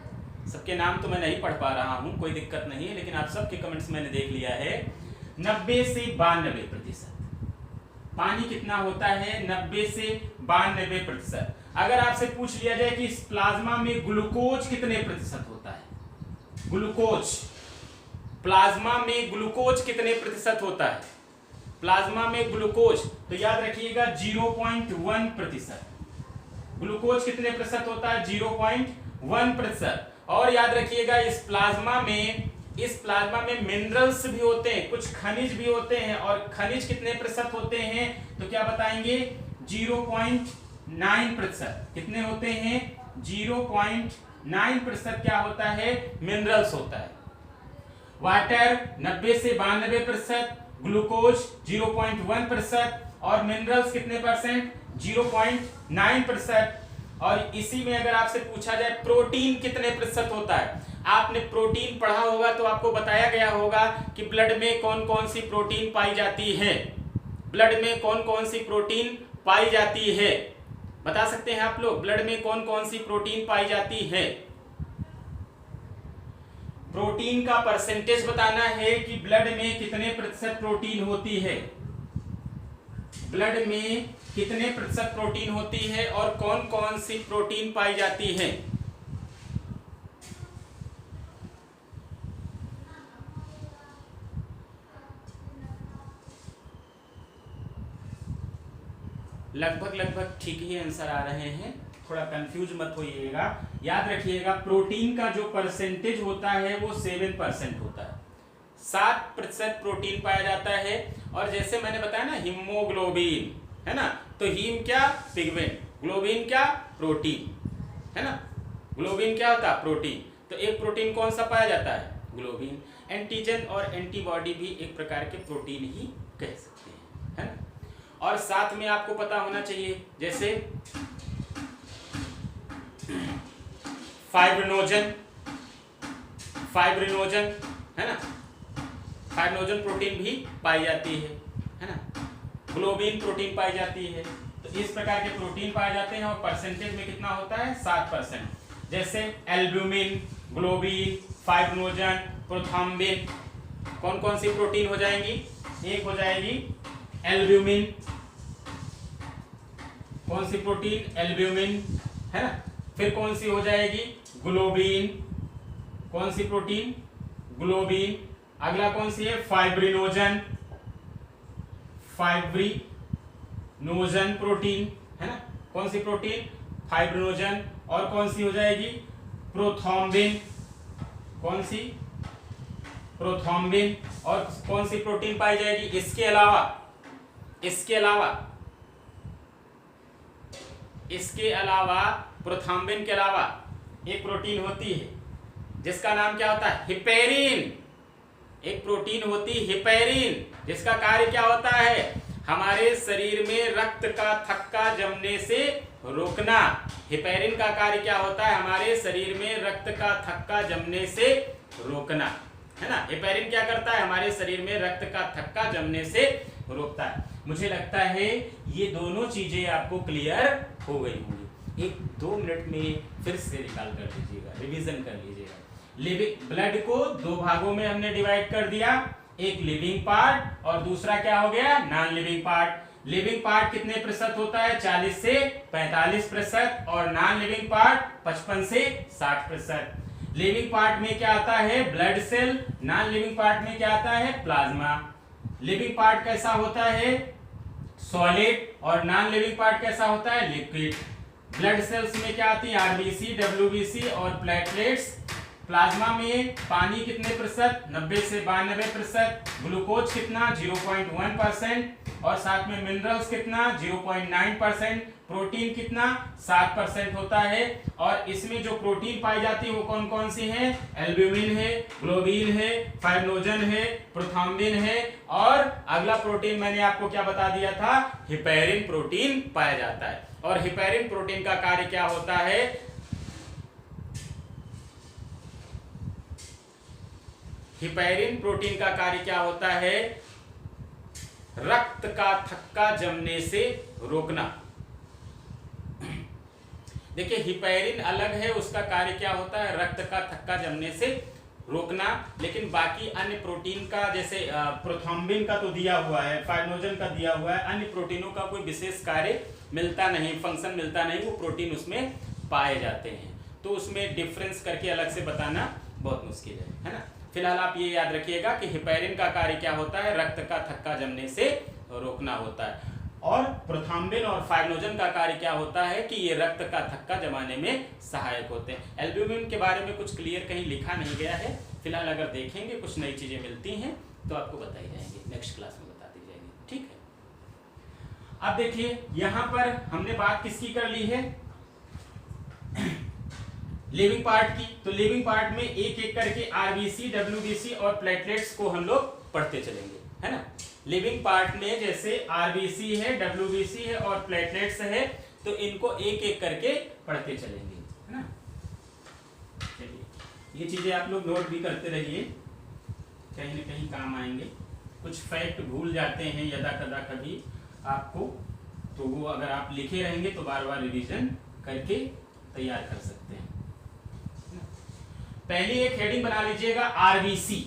सबके नाम तो मैं नहीं पढ़ पा रहा हूं, कोई दिक्कत नहीं है, लेकिन आप सबके कमेंट्स मैंने देख लिया है। 90 से 92% पानी कितना होता है? 90 से 92%। अगर आपसे पूछ लिया जाए कि इस प्लाज्मा में ग्लूकोज कितने प्रतिशत होता है? ग्लूकोज, प्लाज्मा में ग्लूकोज कितने प्रतिशत होता है? प्लाज्मा में ग्लूकोज, तो याद रखिएगा 0.1%। ग्लूकोज कितने प्रतिशत होता है? 0.1%। और याद रखिएगा इस प्लाज्मा में मिनरल्स भी होते हैं, कुछ खनिज भी होते हैं। और खनिज कितने प्रतिशत होते हैं? तो क्या बताएंगे? 0.9%। कितने होते हैं? 0.9% क्या होता है? मिनरल्स होता है। वाटर 90 से 92%, ग्लूकोज 0.1% और मिनरल्स कितने परसेंट? 0.9%। और इसी में अगर आपसे पूछा जाए प्रोटीन कितने प्रतिशत होता है, आपने प्रोटीन पढ़ा होगा तो आपको बताया गया होगा कि ब्लड में कौन कौन सी प्रोटीन पाई जाती है, ब्लड में कौन कौन सी प्रोटीन पाई जाती है, बता सकते हैं आप लोग ब्लड में कौन कौन सी प्रोटीन पाई जाती है? प्रोटीन का परसेंटेज बताना है कि ब्लड में कितने प्रतिशत प्रोटीन होती है, ब्लड में कितने प्रतिशत प्रोटीन होती है और कौन कौन सी प्रोटीन पाई जाती है। लगभग ठीक ही आंसर आ रहे हैं, थोड़ा कंफ्यूज मत होइएगा। याद रखिएगा प्रोटीन का जो परसेंटेज होता है वो 7% होता है, 7% प्रोटीन पाया जाता है। और जैसे मैंने बताया ना हीमोग्लोबिन है ना, तो हीम क्या? पिगमेंट, ग्लोबिन क्या? प्रोटीन है ना, ग्लोबिन क्या होता है? प्रोटीन। तो एक प्रोटीन कौन सा पाया जाता है? ग्लोबिन। एंटीजन और एंटीबॉडी भी एक प्रकार के प्रोटीन ही कह सकते हैं, है ना। और साथ में आपको पता होना चाहिए जैसे फाइब्रिनोजन है ना, फाइब्रिनोजन प्रोटीन भी पाई जाती है ना, ग्लोबिन प्रोटीन पाई जाती है। तो इस प्रकार के प्रोटीन पाए जाते हैं और परसेंटेज में कितना होता है? 7%। जैसे एल्ब्यूमिन, ग्लोबिन, फाइब्रिनोजन, प्रोथ्रोम्बिन, कौन कौन सी प्रोटीन हो जाएंगी? एक हो जाएगी एल्ब्यूमिन, कौन सी प्रोटीन? एल्ब्यूमिन है ना। फिर कौन सी हो जाएगी? ग्लोबिन, कौन सी प्रोटीन? ग्लोबिन। अगला कौन सी है? फाइब्रिनोजन, फाइब्रिनोजन प्रोटीन है ना, कौन सी प्रोटीन? फाइब्रिनोजन। और कौन सी हो जाएगी? प्रोथ्रोम्बिन, कौन सी? प्रोथ्रोम्बिन। और कौन सी प्रोटीन पाई जाएगी? इसके अलावा प्रोथ्रोम्बिन के अलावा एक प्रोटीन होती है जिसका नाम क्या होता है? हिपेरिन। एक प्रोटीन होती हिपेरिन जिसका कार्य क्या होता है? हमारे शरीर में रक्त का थक्का जमने से रोकना। हिपेरिन का कार्य क्या होता है? हमारे शरीर में रक्त का थक्का जमने से रोकना, है ना। हिपेरिन क्या करता है? हमारे शरीर में रक्त का थक्का जमने से रोकता है। मुझे लगता है ये दोनों चीजें आपको क्लियर हो गई होंगी। 1-2 मिनट में फिर से निकाल कर लीजिएगा, रिवीजन कर लीजिएगा। लिविंग ब्लड को 2 भागों में हमने डिवाइड कर दिया, एक लिविंग पार्ट और दूसरा क्या हो गया? Non living part. Living part कितने प्रतिशत होता है? 40 से 45%। और नॉन लिविंग पार्ट 55 से 60%। लिविंग पार्ट में क्या आता है? Blood cell. Non living part में क्या आता है? प्लाज्मा। लिविंग पार्ट कैसा होता है? सॉलिड। और नॉन लिविंग पार्ट कैसा होता है? लिक्विड। ब्लड सेल्स में क्या आती है? आरबीसी, डब्ल्यूबीसी और प्लेटलेट्स। प्लाज्मा में पानी कितने प्रतिशत? 90 से 92%। ग्लूकोज कितना? 0.1%। और साथ में मिनरल्स कितना? 0.9%। प्रोटीन कितना? 7% होता है। और इसमें जो प्रोटीन पाई जाती है वो कौन कौन सी है? एल्ब्यूमिन है, ग्लोबिन है, फाइब्रिनोजन है, प्रोथ्रोम्बिन है। और अगला प्रोटीन मैंने आपको क्या बता दिया था? हिपेरिन प्रोटीन पाया जाता है। और हिपेरिन प्रोटीन का कार्य क्या होता है? हिपेरिन प्रोटीन का कार्य क्या होता है? रक्त का थक्का जमने से रोकना। देखिए हिपेरिन अलग है, उसका कार्य क्या होता है? रक्त का थक्का जमने से रोकना। लेकिन बाकी अन्य प्रोटीन का जैसे प्रोथ्रोम्बिन का तो दिया हुआ है, फाइब्रिनोजन का दिया हुआ है, अन्य प्रोटीनों का कोई विशेष कार्य मिलता नहीं, फंक्शन मिलता नहीं, वो प्रोटीन उसमें पाए जाते हैं। तो उसमें डिफरेंस करके अलग से बताना बहुत मुश्किल है ना। फिलहाल आप ये याद रखिएगा कि हिपेरिन का कार्य क्या होता है? रक्त का थक्का जमने से रोकना होता है। और प्रोथ्रोम्बिन और फाइब्रिनोजन का कार्य क्या होता है कि ये रक्त का थक्का जमाने में सहायक होते हैं। एल्ब्यूमिन के बारे में कुछ क्लियर कहीं लिखा नहीं गया है, फिलहाल अगर देखेंगे कुछ नई चीजें मिलती हैं तो आपको बताई जाएंगी, नेक्स्ट क्लास में बता दी जाएंगी, ठीक है। अब देखिए यहाँ पर हमने बात किसकी कर ली है? लिविंग पार्ट की, तो लिविंग पार्ट में एक एक करके आरबीसी, डब्ल्यूबीसी और प्लेटलेट्स को हम लोग पढ़ते चलेंगे, है ना। लिविंग पार्ट में जैसे आरबीसी है, डब्ल्यूबीसी है और प्लेटलेट्स है, तो इनको एक एक करके पढ़ते चलेंगे, है ना। चलिए ये चीजें आप लोग नोट भी करते रहिए, कहीं ना कहीं काम आएंगे। कुछ फैक्ट भूल जाते हैं यदा कदा कभी आपको, तो वो अगर आप लिखे रहेंगे तो बार बार रिवीजन करके तैयार कर सकते हैं। पहली एक हेडिंग बना लीजिएगा आरबीसी,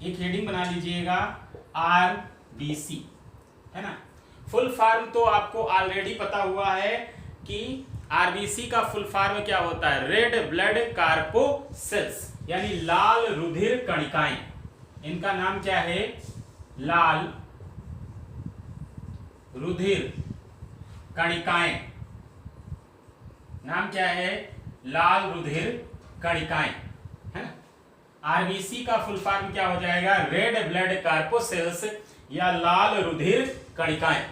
एक हेडिंग बना लीजिएगा आरबीसी, है ना। फुल फॉर्म तो आपको ऑलरेडी पता हुआ है कि आरबीसी का फुल फॉर्म क्या होता है, रेड ब्लड कार्पोसेल्स, यानी लाल रुधिर कणिकाएं। इनका नाम क्या है, लाल रुधिर कणिकाएं। नाम क्या है, लाल रुधिर कणिकाएं, है ना। आरबीसी का फुल फॉर्म क्या हो जाएगा, रेड ब्लड कार्पोसेल्स या लाल रुधिर कणिकाएं।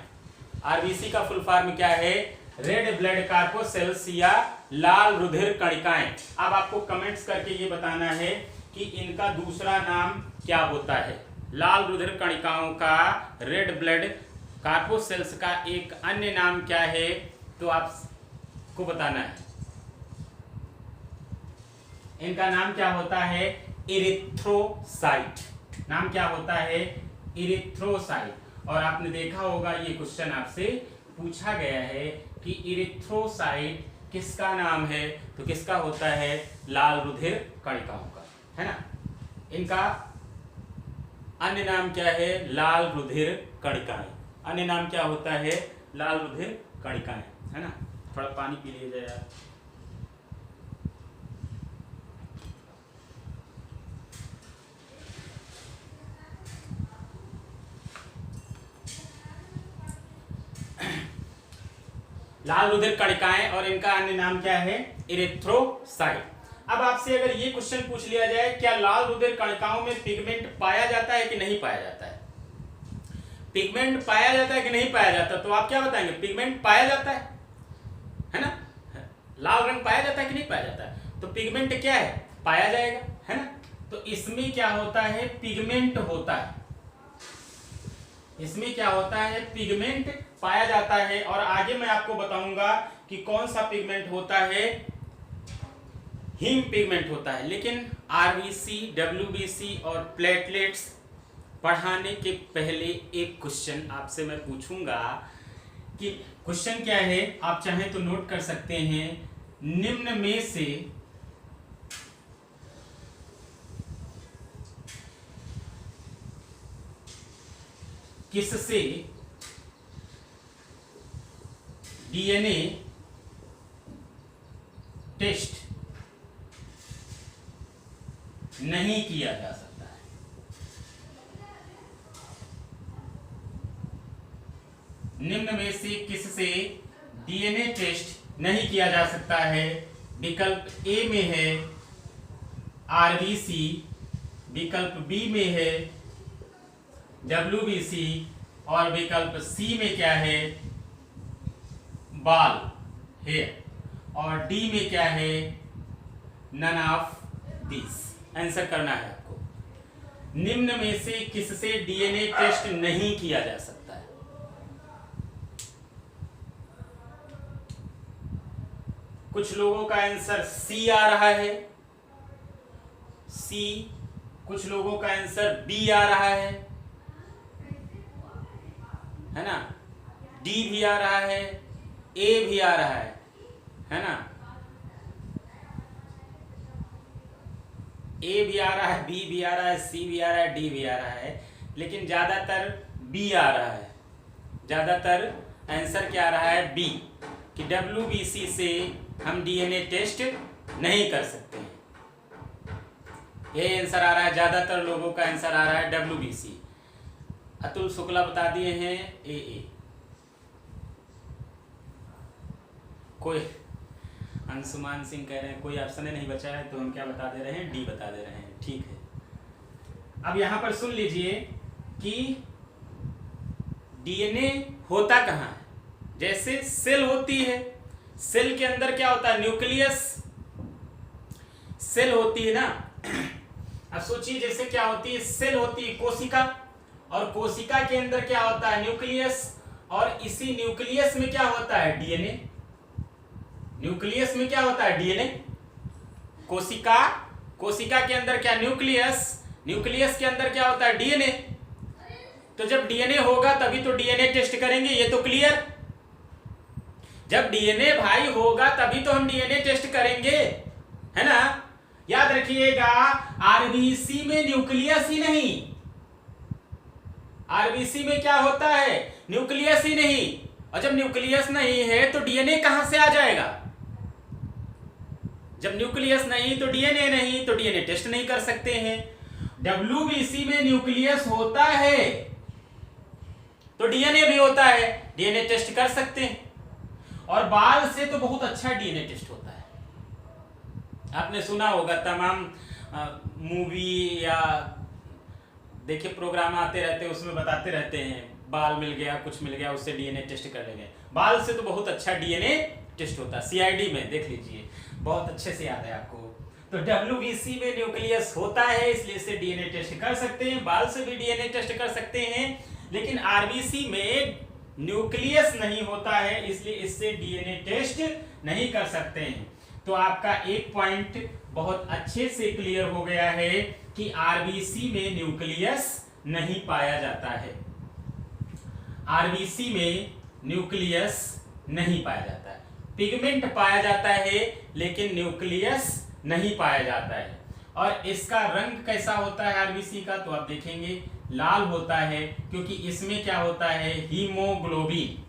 आरबीसी का फुल फॉर्म क्या है, रेड ब्लड कार्पोसेल्स या लाल रुधिर कणिकाएं। अब आपको कमेंट्स करके ये बताना है कि इनका दूसरा नाम क्या होता है। लाल रुधिर कणिकाओं का, रेड ब्लड कार्पोसेल्स का एक अन्य नाम क्या है, तो आपको बताना है। इनका नाम क्या होता है, इरिथ्रोसाइट। नाम क्या होता है, इरिथ्रोसाइट। और आपने देखा होगा ये क्वेश्चन आपसे पूछा गया है कि इरिथ्रोसाइट किसका नाम है, तो किसका होता है, लाल रुधिर कणिकाओं का, है ना। इनका अन्य नाम क्या है, लाल रुधिर कणिकाएं। अन्य नाम क्या होता है, लाल रुधिर कणिकाएं, है ना। थोड़ा पानी पी लीजिए यार। लाल रुधिर कणिकाएं और इनका अन्य नाम क्या है, इरिथ्रोसाइट। अब आपसे अगर ये क्वेश्चन पूछ लिया जाए, क्या लाल रुधिर कणिकाओं में पिगमेंट पाया जाता है कि नहीं पाया जाता है, पिगमेंट पाया जाता है कि नहीं पाया जाता, तो आप क्या बताएंगे, पिगमेंट पाया जाता है ना। लाल रंग पाया जाता है कि नहीं पाया जाता है, तो पिगमेंट क्या है, पाया जाएगा, है ना। तो इसमें क्या होता है, पिगमेंट होता है। इसमें क्या होता है, पिगमेंट पाया जाता है। और आगे मैं आपको बताऊंगा कि कौन सा पिगमेंट होता है, हीम पिगमेंट होता है। लेकिन आरबीसी, डब्ल्यूबीसी और प्लेटलेट्स पढ़ाने के पहले एक क्वेश्चन आपसे मैं पूछूंगा कि क्वेश्चन क्या है, आप चाहें तो नोट कर सकते हैं। निम्न में से किससे डीएनए टेस्ट नहीं किया जा सकता है। निम्न में से किससे डीएनए टेस्ट नहीं किया जा सकता है। विकल्प ए में है आरबीसी, विकल्प बी में है डब्ल्यूबीसी और विकल्प सी में क्या है, बाल हेयर, और डी में क्या है, नन ऑफ दिस। आंसर करना है आपको। निम्न में से किससे डीएनए टेस्ट नहीं किया जा सकता है। कुछ लोगों का आंसर सी आ रहा है, सी। कुछ लोगों का आंसर बी आ रहा है ना। डी भी आ रहा है, ए भी आ रहा है ना। ए भी आ रहा है, बी भी आ रहा है, सी भी आ रहा है, डी भी आ रहा है, लेकिन ज्यादातर बी आ रहा है। ज्यादातर आंसर क्या आ रहा है, बी, कि डब्ल्यूबीसी से हम डीएनए टेस्ट नहीं कर सकते हैं। ये आंसर आ रहा है, ज्यादातर लोगों का आंसर आ रहा है डब्ल्यूबीसी। अतुल शुक्ला बता दिए हैं ए। कोई अंशुमान सिंह कह रहे हैं कोई ऑप्शन नहीं बचा है, तो हम क्या बता दे रहे हैं, डी बता दे रहे हैं। ठीक है। अब यहां पर सुन लीजिए कि डीएनए होता कहां है। जैसे सेल होती है, सेल के अंदर क्या होता है, न्यूक्लियस सेल होती है ना, अब सोचिए जैसे क्या होती है, सेल होती है कोशिका, और कोशिका के अंदर क्या होता है, न्यूक्लियस, और इसी न्यूक्लियस में क्या होता है, डीएनए। न्यूक्लियस में क्या होता है, डीएनए। कोशिका के अंदर क्या, न्यूक्लियस के अंदर क्या होता है, डीएनए। तो जब डीएनए होगा तभी तो डीएनए टेस्ट करेंगे, ये तो क्लियर। जब डीएनए भाई होगा तभी तो हम डीएनए टेस्ट करेंगे, है ना। याद रखिएगा, आरबीसी में न्यूक्लियस ही नहीं, आरबीसी में क्या होता है, न्यूक्लियस ही नहीं। और जब न्यूक्लियस नहीं है तो डीएनए कहां से आ जाएगा। जब न्यूक्लियस नहीं तो डीएनए नहीं, तो डीएनए टेस्ट नहीं कर सकते हैं। डब्ल्यूबीसी में न्यूक्लियस होता है तो डीएनए भी होता है, डीएनए टेस्ट कर सकते हैं। और बाल से तो बहुत अच्छा डीएनए टेस्ट होता है। आपने सुना होगा, तमाम मूवी या देखिए प्रोग्राम आते रहते हैं, उसमें बताते रहते हैं बाल मिल गया, कुछ मिल गया, उससे डीएनए टेस्ट कर लेंगे। बाल से तो बहुत अच्छा डीएनए टेस्ट होता है। सीआईडी में देख लीजिए, बहुत अच्छे से याद है आपको। तो डब्ल्यूबीसी में न्यूक्लियस होता है, इसलिए इससे डीएनए टेस्ट कर सकते हैं, बाल से भी डीएनए टेस्ट कर सकते हैं। लेकिन आरबीसी में न्यूक्लियस नहीं होता है, इसलिए इससे डीएनए टेस्ट नहीं कर सकते हैं। तो आपका एक पॉइंट बहुत अच्छे से क्लियर हो गया है कि आरबीसी में न्यूक्लियस नहीं पाया जाता है। आरबीसी में न्यूक्लियस नहीं पाया जाता है। पिगमेंट पाया जाता है लेकिन न्यूक्लियस नहीं पाया जाता है। और इसका रंग कैसा होता है आरबीसी का, तो आप देखेंगे लाल होता है, क्योंकि इसमें क्या होता है, हीमोग्लोबिन।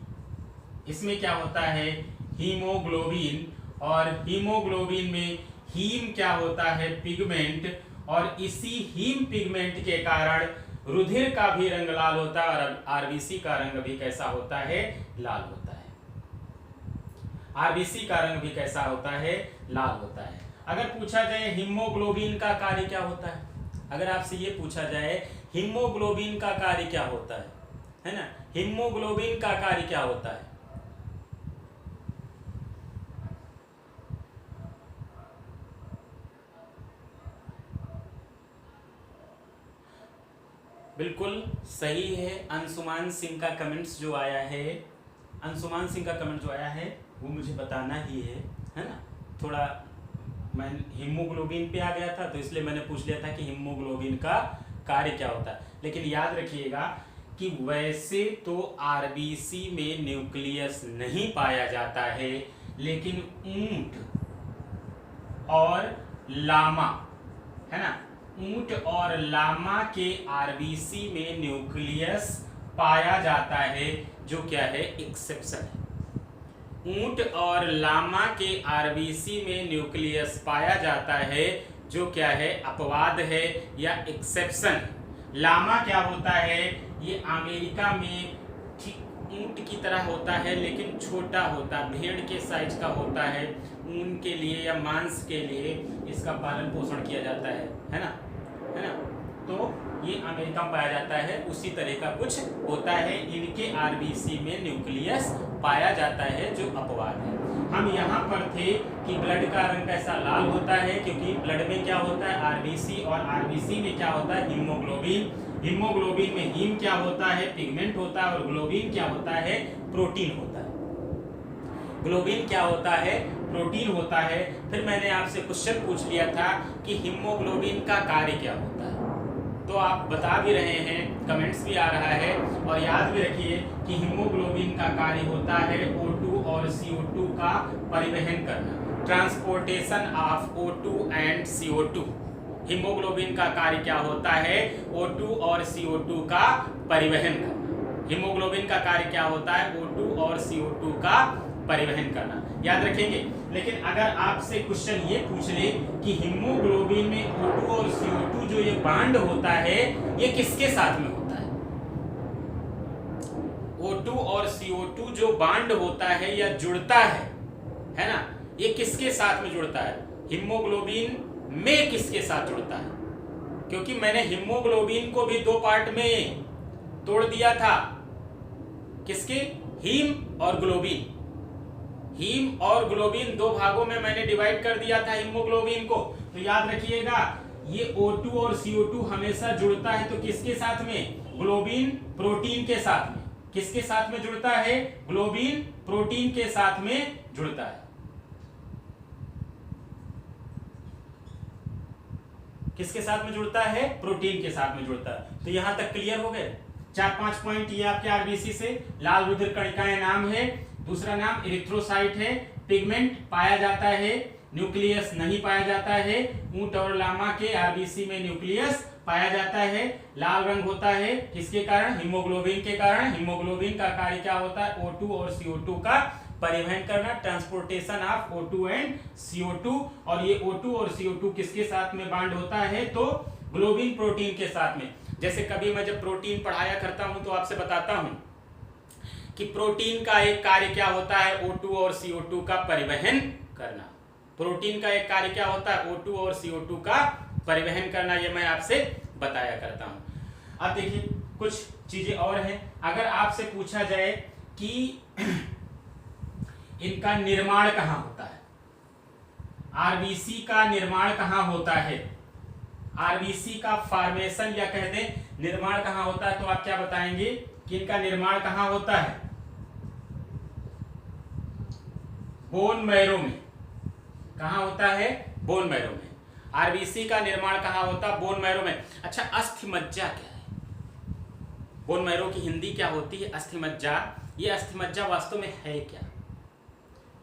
इसमें क्या होता है, हीमोग्लोबिन। और हीमोग्लोबिन में हीम क्या होता है, पिगमेंट। और इसी हीम पिगमेंट के कारण रुधिर का भी रंग लाल होता है, और आरबीसी का रंग भी कैसा होता है, लाल होता है। आरबीसी का रंग भी कैसा होता है, लाल होता है। अगर पूछा जाए हीमोग्लोबिन का कार्य क्या होता है, अगर आपसे ये पूछा जाए हीमोग्लोबिन का कार्य क्या होता है ना, हीमोग्लोबिन का कार्य क्या होता है, बिल्कुल सही है। अंशुमान सिंह का कमेंट्स जो आया है, अंशुमान सिंह का कमेंट जो आया है वो मुझे बताना ही है ना। थोड़ा मैं हीमोग्लोबिन पे आ गया था, तो इसलिए मैंने पूछ लिया था कि हीमोग्लोबिन का कार्य क्या होता है। लेकिन याद रखिएगा कि वैसे तो आरबीसी में न्यूक्लियस नहीं पाया जाता है, लेकिन ऊंट और लामा, है ना, ऊंट और लामा के आरबीसी में न्यूक्लियस पाया जाता है, जो क्या है, एक्सेप्शन है। ऊंट और लामा के आरबीसी में न्यूक्लियस पाया जाता है, जो क्या है, अपवाद है या एक्सेप्शन। लामा क्या होता है, ये अमेरिका में ठीक ऊंट की तरह होता है, लेकिन छोटा होता है, भेड़ के साइज का होता है। ऊन के लिए या मांस के लिए इसका पालन पोषण किया जाता है ना, है ना। तो ये अमेरिका में पाया जाता है, उसी तरह का कुछ होता है। इनके आरबीसी में न्यूक्लियस पाया जाता है, जो अपवाद है। हम यहाँ पर थे कि ब्लड का रंग कैसा, लाल होता है, क्योंकि ब्लड में क्या होता है, आरबीसी, और आरबीसी में क्या होता है, हीमोग्लोबिन। हीमोग्लोबिन में हीम क्या होता है, पिगमेंट होता है, और ग्लोबिन क्या होता है, प्रोटीन होता है। ग्लोबिन क्या होता है, प्रोटीन होता है। फिर मैंने आपसे क्वेश्चन पूछ लिया था कि हीमोग्लोबिन का कार्य क्या होता है, तो आप बता भी रहे हैं, कमेंट्स भी आ रहा है। और याद भी रखिए कि हीमोग्लोबिन का कार्य होता है O2 और CO2 का परिवहन करना, transportation of O2 and CO2। Haemoglobin का कार्य क्या होता है, O2 और CO2 का परिवहन करना। हीमोग्लोबिन का कार्य क्या होता है, O2 और CO2 का परिवहन करना, याद रखेंगे। लेकिन अगर आपसे क्वेश्चन ये पूछ ले कि हीमोग्लोबिन में O2 और CO2 जो ये बांड होता है, ये किसके साथ में होता है, O2 और CO2 जो बांड होता है या जुड़ता है ना, ये किसके साथ में जुड़ता है, हीमोग्लोबिन में किसके साथ जुड़ता है। क्योंकि मैंने हीमोग्लोबिन को भी दो पार्ट में तोड़ दिया था, किसके, हीम और ग्लोबिन। हीम और ग्लोबिन दो भागों में मैंने डिवाइड कर दिया था हीमोग्लोबिन को। तो याद रखिएगा ये O2 और CO2 हमेशा जुड़ता है तो किसके साथ में? ग्लोबिन प्रोटीन के साथ में। किसके साथ में जुड़ता है? ग्लोबिन प्रोटीन के साथ में जुड़ता है। किसके साथ में जुड़ता है? प्रोटीन के साथ में जुड़ता है। तो यहां तक क्लियर हो गए? 4-5 पॉइंट ये आपके आरबीसी से। लाल रुधिर कणिकाएं नाम है, दूसरा नाम इरिथ्रोसाइट है, पिगमेंट पाया जाता है, न्यूक्लियस नहीं पाया जाता है। ऊंट और लामा के आरबीसी में न्यूक्लियस पाया जाता है। लाल रंग होता है किसके कारण? हीमोग्लोबिन के कारण। हीमोग्लोबिन का कार्य क्या होता है? O2 और CO2 का परिवहन करना, transportation of O2 and CO2। और ये O2 और CO2 किसके साथ में बांड होता है? तो ग्लोबिन प्रोटीन के साथ में। जैसे कभी मैं जब प्रोटीन पढ़ाया करता हूं तो आपसे बताता हूं कि प्रोटीन का एक कार्य क्या होता है? O2 और CO2 का परिवहन करना। प्रोटीन का एक कार्य क्या होता है? O2 और CO2 का परिवहन करना। ये मैं आपसे बताया करता हूं। अब देखिए कुछ चीजें और हैं। अगर आपसे पूछा जाए कि इनका निर्माण कहां होता है, आरबीसी का निर्माण कहां होता है, आरबीसी का फॉर्मेशन या कह दें निर्माण कहां होता है, तो आप क्या बताएंगे कि इनका निर्माण कहां होता है? बोन मैरो में। कहां होता है? बोन मैरो में। आरबीसी का निर्माण कहां होता है? बोन मैरो में। अच्छा, अस्थिमज्जा क्या है? बोन मैरो की हिंदी क्या होती है? अस्थिमज्जा। ये अस्थिमज्जा वास्तव में है क्या?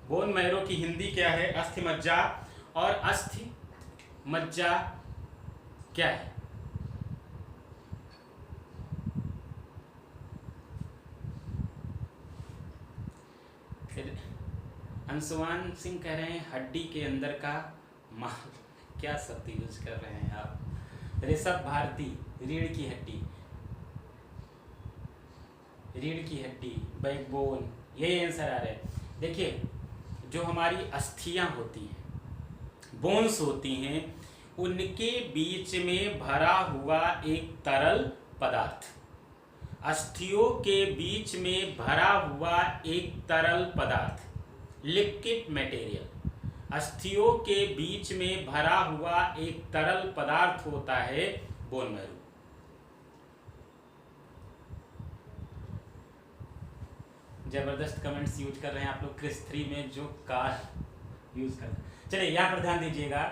बोन मैरो की हिंदी क्या है? अस्थिमज्जा। और अस्थिमज्जा क्या है? अंशुमान सिंह कह रहे हैं हड्डी के अंदर का माल। क्या शब्द यूज कर रहे हैं आप? ऋषभ भारती, रीढ़ की हड्डी, रीढ़ की हड्डी, बैकबोन, ये आंसर आ रहे हैं। देखिए जो हमारी अस्थियां होती हैं, बोन्स होती हैं, उनके बीच में भरा हुआ एक तरल पदार्थ, अस्थियों के बीच में भरा हुआ एक तरल पदार्थ, लिक्विड मटेरियल, अस्थियों के बीच में भरा हुआ एक तरल पदार्थ होता है बोन मैरो। जबरदस्त कमेंट्स यूज कर रहे हैं आप लोग। क्रिस 3 में जो कार यूज कर रहे हैं। चलिए यहाँ पर ध्यान दीजिएगा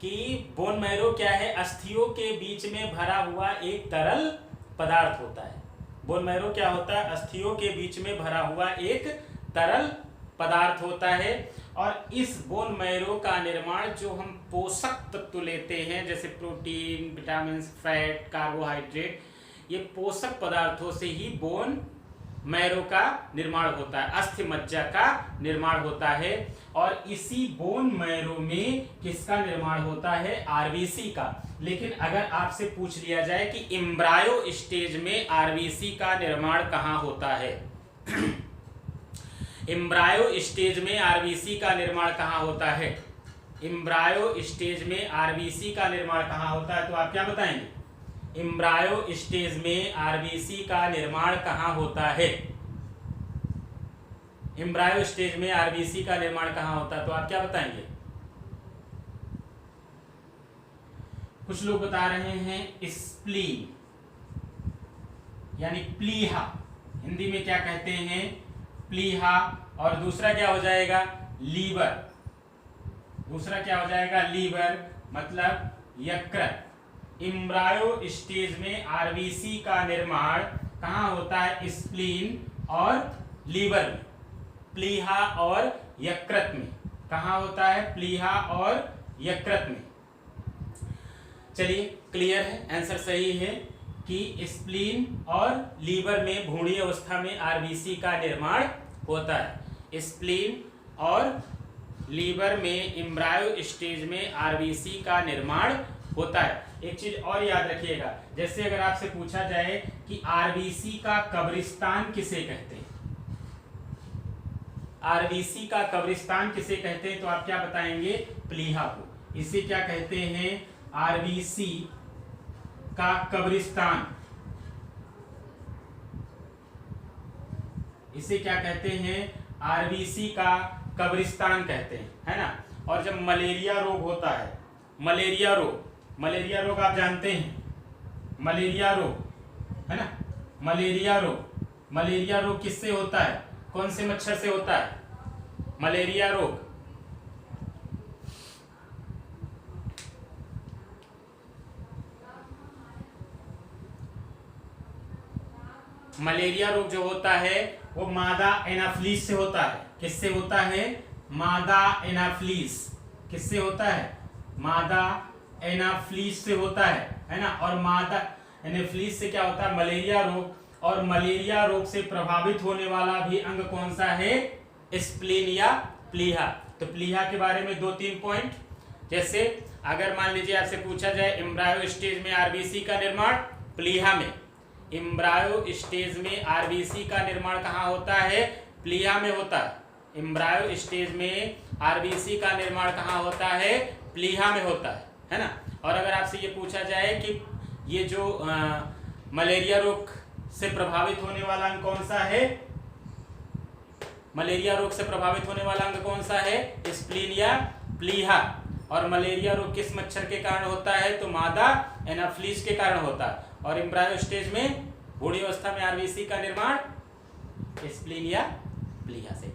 कि बोन मैरो क्या है? अस्थियों के बीच में भरा हुआ एक तरल पदार्थ होता है। बोन मैरो क्या होता है? अस्थियों के बीच में भरा हुआ एक तरल पदार्थ होता है। और इस बोन मैरो का निर्माण जो हम पोषक तत्व लेते हैं जैसे प्रोटीन, विटामिन, फैट, कार्बोहाइड्रेट, ये पोषक पदार्थों से ही बोन मैरो का निर्माण होता है, अस्थिमज्जा का निर्माण होता है। और इसी बोन मैरो में किसका निर्माण होता है? आरबीसी का। लेकिन अगर आपसे पूछ लिया जाए कि एम्ब्रायो स्टेज में आरबीसी का निर्माण कहां होता है एम्ब्रायो स्टेज में आरबीसी का निर्माण कहां होता है? एम्ब्रायो स्टेज में आरबीसी का निर्माण कहां होता है? तो आप क्या बताएंगे? एम्ब्रायो स्टेज में आरबीसी का निर्माण कहां होता है? एम्ब्रायो स्टेज में आरबीसी का निर्माण कहां होता है? तो आप क्या बताएंगे? कुछ लोग बता रहे हैं स्प्लीन यानी प्लीहा, हिंदी में क्या कहते हैं? प्लीहा। और दूसरा क्या हो जाएगा? लीवर। दूसरा क्या हो जाएगा? लीवर मतलब यकृत। एम्ब्रायो स्टेज में आरबीसी का निर्माण कहां होता है? स्प्लीन और लीवर में, प्लीहा और यकृत में। कहां होता है? प्लीहा और यकृत में। चलिए क्लियर है, आंसर सही है कि स्प्लीन और लीवर में भ्रूणीय अवस्था में आरबीसी का निर्माण होता है। स्प्लीन और लीवर में एम्ब्रायो स्टेज में आरबीसी का निर्माण होता है। एक चीज और याद रखिएगा, जैसे अगर आपसे पूछा जाए कि आरबीसी का कब्रिस्तान किसे कहते हैं, आरबीसी का कब्रिस्तान किसे कहते हैं, तो आप क्या बताएंगे? प्लीहा को। इसे क्या कहते हैं? आरबीसी का कब्रिस्तान। इसे क्या कहते हैं? आरबीसी का कब्रिस्तान कहते हैं, है ना। और जब मलेरिया रोग होता है, मलेरिया रोग आप जानते हैं, मलेरिया रोग, है ना। मलेरिया रोग किससे होता है, कौन से मच्छर से होता है मलेरिया रोग? मलेरिया रोग जो होता है वो मादा एनाफ्लीस से होता है। किससे होता है? मादा एनाफ्लीस। किससे होता है? मादा एनाफ्लीस से होता है ना। और मादा एनाफ्लीस से क्या होता है? मलेरिया रोग। और मलेरिया रोग से प्रभावित होने वाला भी अंग कौन सा है? स्प्लीन या प्लीहा। तो प्लीहा के बारे में 2-3 पॉइंट। जैसे अगर मान लीजिए आपसे पूछा जाए एम्ब्रायो स्टेज में आरबीसी का निर्माण प्लीहा में, एम्ब्रायो स्टेज में आरबीसी का निर्माण कहाँ होता है? प्लीहा में होता है। एम्ब्रायो स्टेज में आरबीसी का निर्माण कहाँ होता है? प्लीहा में होता है ना। और अगर आपसे ये पूछा जाए कि ये जो मलेरिया रोग से प्रभावित होने वाला अंग कौन सा है? मलेरिया रोग से प्रभावित होने वाला अंग कौन सा है? स्प्लीन या प्लीहा। और मलेरिया रोग किस मच्छर के कारण होता है? तो मादा एनाफ्लीस के कारण होता है। और एम्ब्रायो स्टेज में बूढ़ी अवस्था में आरबीसी का निर्माण स्प्लीन या प्लीहा से।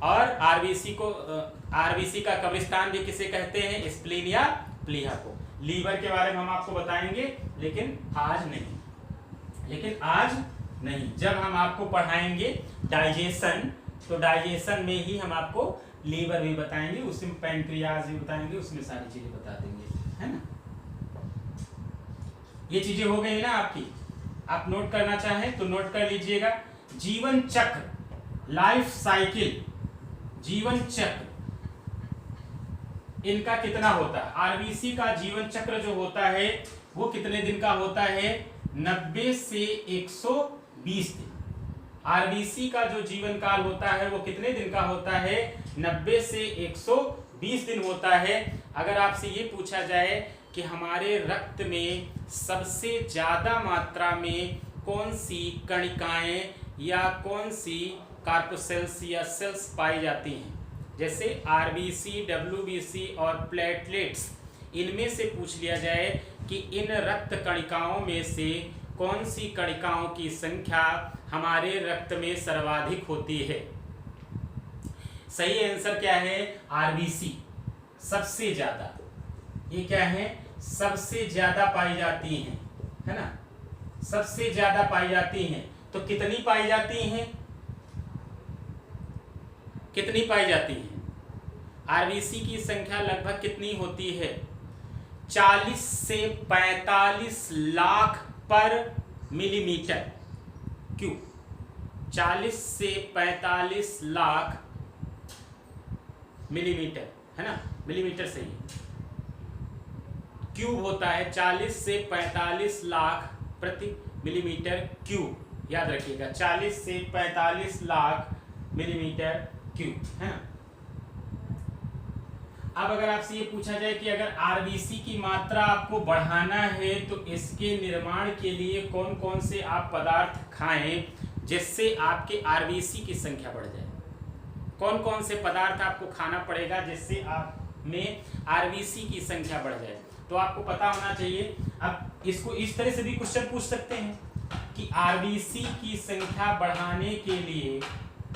और आरबीसी का कब्रिस्तान भी किसे कहते हैं? स्प्लीन या प्लीहा को। लीवर के बारे में हम आपको बताएंगे, लेकिन आज नहीं। जब हम आपको पढ़ाएंगे डाइजेशन, तो डाइजेशन में ही हम आपको लीवर भी बताएंगे, उसमें पैंक्रियाज भी बताएंगे, उसमें सारी चीजें बता देंगे, है ना। ये चीजें हो गई ना आपकी। आप नोट करना चाहें तो नोट कर लीजिएगा। जीवन चक्र, लाइफ साइकिल, जीवन चक्र इनका कितना होता है? आरबीसी का जीवन चक्र जो होता है वो कितने दिन का होता है? 90 से 120 दिन। आरबीसी का जो जीवन काल होता है वो कितने दिन का होता है? 90 से 120 दिन होता है। अगर आपसे ये पूछा जाए कि हमारे रक्त में सबसे ज्यादा मात्रा में कौन सी कणिकाएं या कौन सी कार्पोसेल्स या सेल्स पाई जाती हैं, जैसे आरबीसी, डब्ल्यूबीसी और प्लेटलेट्स, इनमें से पूछ लिया जाए कि इन रक्त कणिकाओं में से कौन सी कणिकाओं की संख्या हमारे रक्त में सर्वाधिक होती है? सही आंसर क्या है? आरबीसी सबसे ज्यादा। ये क्या है? सबसे ज्यादा पाई जाती हैं, है ना। सबसे ज्यादा पाई जाती हैं। तो कितनी पाई जाती हैं? कितनी पाई जाती हैं? आरबीसी की संख्या लगभग कितनी होती है? 40 से 45 लाख पर मिलीमीटर क्यूब। 40 से 45 लाख मिलीमीटर, है ना, मिलीमीटर से ही क्यूब होता है। 40 से 45 लाख प्रति मिलीमीटर क्यूब, याद रखिएगा, 40 से 45 लाख मिलीमीटर क्यूब, है ना। अब अगर आपसे ये पूछा जाए कि अगर आरबीसी की मात्रा आपको बढ़ाना है तो इसके निर्माण के लिए कौन कौन से आप पदार्थ खाएं जिससे आपके आरबीसी की संख्या बढ़ जाए? कौन कौन से पदार्थ आपको खाना पड़ेगा जिससे आप में आरबीसी की संख्या बढ़ जाए? तो आपको पता होना चाहिए। अब इसको इस तरह से भी क्वेश्चन पूछ सकते हैं कि आरबीसी की संख्या बढ़ाने के लिए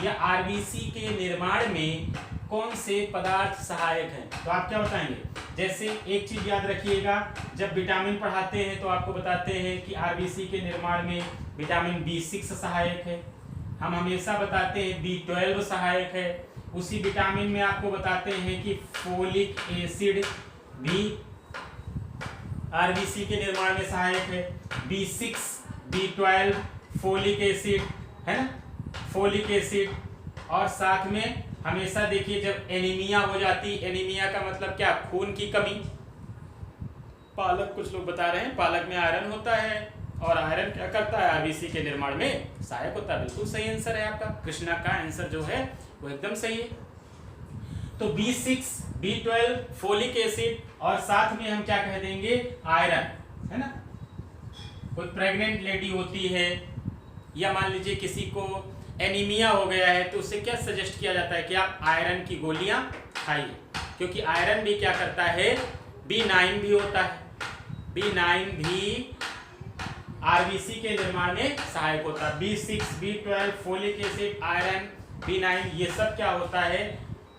या आरबीसी के निर्माण में कौन से पदार्थ सहायक हैं? तो आप क्या बताएंगे? जैसे एक चीज याद रखिएगा, जब विटामिन पढ़ाते हैं तो आपको बताते हैं कि आरबीसी के निर्माण में विटामिन B6 सहायक है। हम हमेशा बताते हैं B12 सहायक है। उसी विटामिन में आपको बताते हैं कि फोलिक एसिड भी आरबीसी के निर्माण में सहायक है। B6, B12, फोलिक एसिड, है ना, फोलिक एसिड। और साथ में हमेशा देखिए जब एनीमिया हो जाती, एनीमिया का मतलब क्या? खून की कमी। पालक, कुछ लोग बता रहे हैं पालक में आयरन होता है और आयरन क्या करता है? आरबीसी के निर्माण में सहायक होता है। बिल्कुल सही आंसर है आपका। कृष्णा का आंसर जो है वो एकदम सही है। तो B6, B12, फोलिक एसिड और साथ में हम क्या कह देंगे? आयरन, है ना। कोई प्रेग्नेंट लेडी होती है या मान लीजिए किसी को एनीमिया हो गया है तो उससे क्या सजेस्ट किया जाता है कि आप आयरन की गोलियां खाइए, क्योंकि आयरन भी क्या करता है, B9 भी होता है, B9 भी आरबीसी के निर्माण में सहायक होता है। B6, B12, folic acid, iron, B9 ये सब क्या होता है,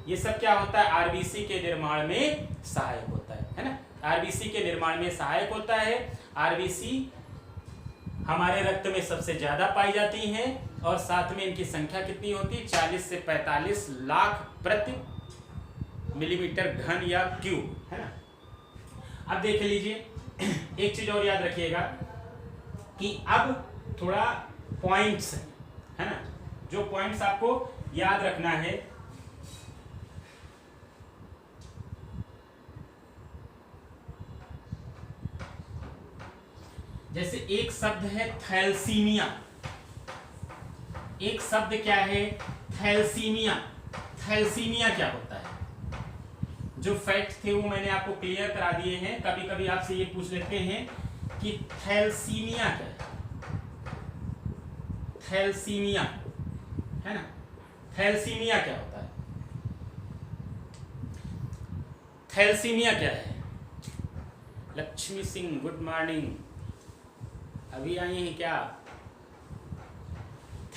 ये सब क्या होता है, आरबीसी के निर्माण में सहायक होता है ना, आरबीसी के निर्माण में सहायक होता है। आरबीसी हमारे रक्त में सबसे ज्यादा पाई जाती हैं और साथ में इनकी संख्या कितनी होती है, 40 से 45 लाख प्रति मिलीमीटर घन या क्यूब, है ना। अब देख लीजिए एक चीज और याद रखिएगा कि अब थोड़ा पॉइंट्स है ना, जो पॉइंट्स आपको याद रखना है, जैसे एक शब्द है थैलेसीमिया, एक शब्द क्या है, थैलेसीमिया। थैलेसीमिया क्या होता है, जो फैक्ट थे वो मैंने आपको क्लियर करा दिए हैं। कभी कभी आपसे ये पूछ लेते हैं कि थैलेसीमिया क्या है, थैलेसीमिया है ना, थैलेसीमिया क्या होता है, थैलेसीमिया क्या है। लक्ष्मी सिंह गुड मॉर्निंग, अभी आई हैं क्या।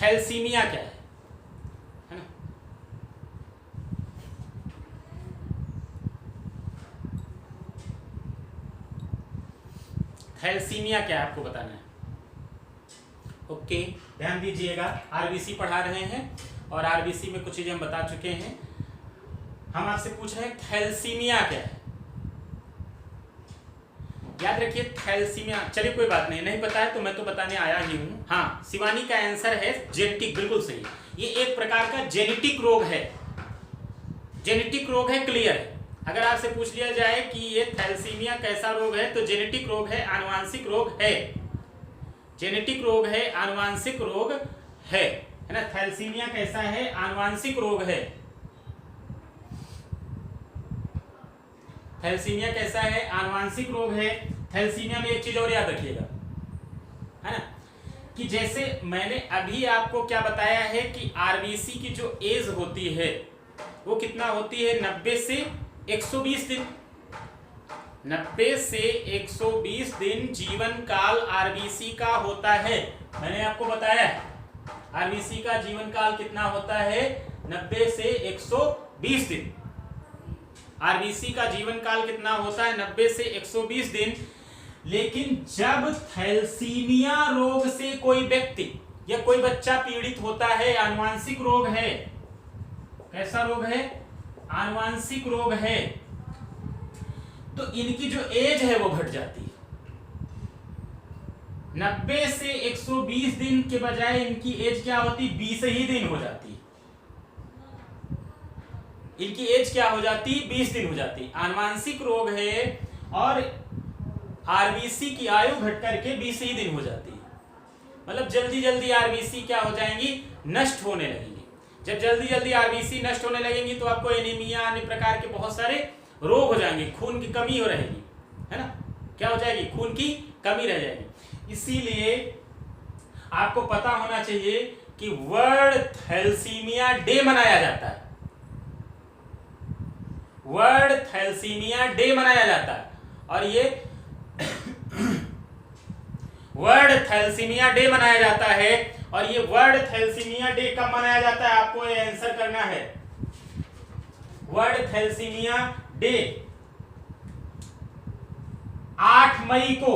थैलेसीमिया क्या है ना, थैलेसीमिया क्या है आपको बताना है। ओके, ध्यान दीजिएगा, आरबीसी पढ़ा रहे हैं और आरबीसी में कुछ चीजें हम बता चुके हैं। हम आपसे पूछ रहे हैं थैलेसीमिया क्या है, याद रखिए थैलेसीमिया। चलिए कोई बात नहीं, नहीं पता है तो मैं तो बताने आया ही हूं। हाँ, शिवानी का आंसर है जेनेटिक, बिल्कुल सही। ये एक प्रकार का जेनेटिक रोग है, जेनेटिक रोग है, क्लियर है। अगर आपसे पूछ लिया जाए कि ये थैलेसीमिया कैसा रोग है तो जेनेटिक रोग है, आनुवांशिक रोग है, जेनेटिक रोग है, आनुवांशिक रोग है ना। थैलेसीमिया कैसा है, आनुवांशिक रोग है। थैलेसीमिया कैसा है, आनुवांशिक रोग है। थैलेसीमिया में एक चीज और याद रखिएगा, है ना, कि जैसे मैंने अभी आपको क्या बताया है कि आरबीसी की जो एज होती है वो कितना होती है, 90 से 120 दिन। 90 से 120 दिन जीवन काल आरबीसी का होता है। मैंने आपको बताया आरबीसी का जीवन काल कितना होता है, 90 से 120 दिन। आरबीसी का जीवन काल कितना होता है, 90 से 120 दिन। लेकिन जब थैलेसीमिया रोग से कोई व्यक्ति या कोई बच्चा पीड़ित होता है, आनुवांशिक रोग है, कैसा रोग है, आनुवांशिक रोग है, तो इनकी जो एज है वो घट जाती है। 90 से 120 दिन के बजाय इनकी एज क्या होती, 20 ही दिन हो जाती। इनकी एज क्या हो जाती, 20 दिन हो जाती। आनुवांशिक रोग है और आरबीसी की आयु घट करके 20 ही दिन हो जाती है। मतलब जल्दी जल्दी आरबीसी क्या हो जाएंगी, नष्ट होने लगेंगी। जब जल्दी जल्दी आरबीसी नष्ट होने लगेंगी तो आपको एनीमिया, अन्य प्रकार के बहुत सारे रोग हो जाएंगे, खून की कमी हो रहेगी, है ना, क्या हो जाएगी, खून की कमी रह जाएगी। इसीलिए आपको पता होना चाहिए कि वर्ल्ड थैलेसीमिया डे मनाया जाता है, वर्ल्ड थैलेसीमिया डे मनाया जाता है। और ये वर्ल्ड थैलेसीमिया डे मनाया जाता है, और ये वर्ल्ड थैलेसीमिया डे कब मनाया जाता है, आपको ये आंसर करना है। वर्ल्ड थैलेसीमिया डे 8 मई को,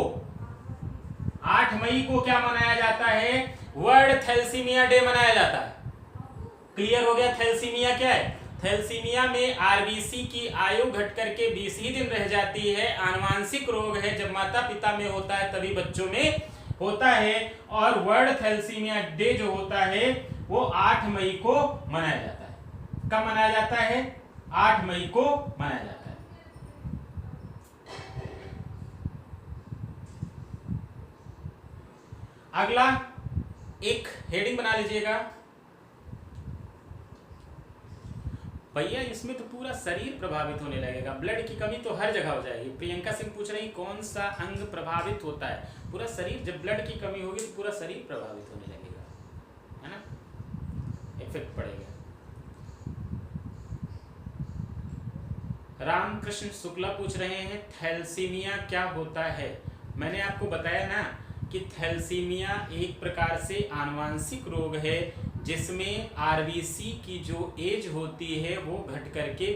8 मई को क्या मनाया जाता है, वर्ल्ड थैलेसीमिया डे मनाया जाता है। क्लियर हो गया थैलेसीमिया क्या है। थैलेसीमिया में आरबीसी की आयु घट करके 20 ही दिन रह जाती है। आनुवांशिक रोग है, जब माता पिता में होता है तभी बच्चों में होता है। और वर्ल्ड थैलेसीमिया डे जो होता है वो 8 मई को मनाया जाता है। कब मनाया जाता है, 8 मई को मनाया जाता है। अगला एक हेडिंग बना लीजिएगा भैया, इसमें तो पूरा शरीर प्रभावित होने लगेगा, ब्लड की कमी तो हर जगह हो जाएगी। प्रियंका सिंह पूछ रही कौन सा अंग प्रभावित होता है, पूरा शरीर। जब ब्लड की कमी होगी तो पूरा शरीर प्रभावित होने लगेगा, है ना। इफेक्ट पड़ेगा। रामकृष्ण शुक्ला पूछ रहे हैं थैलेसीमिया क्या होता है। मैंने आपको बताया ना कि थैलेसीमिया एक प्रकार से आनुवांशिक रोग है जिसमें आरबीसी की जो एज होती है वो घट करके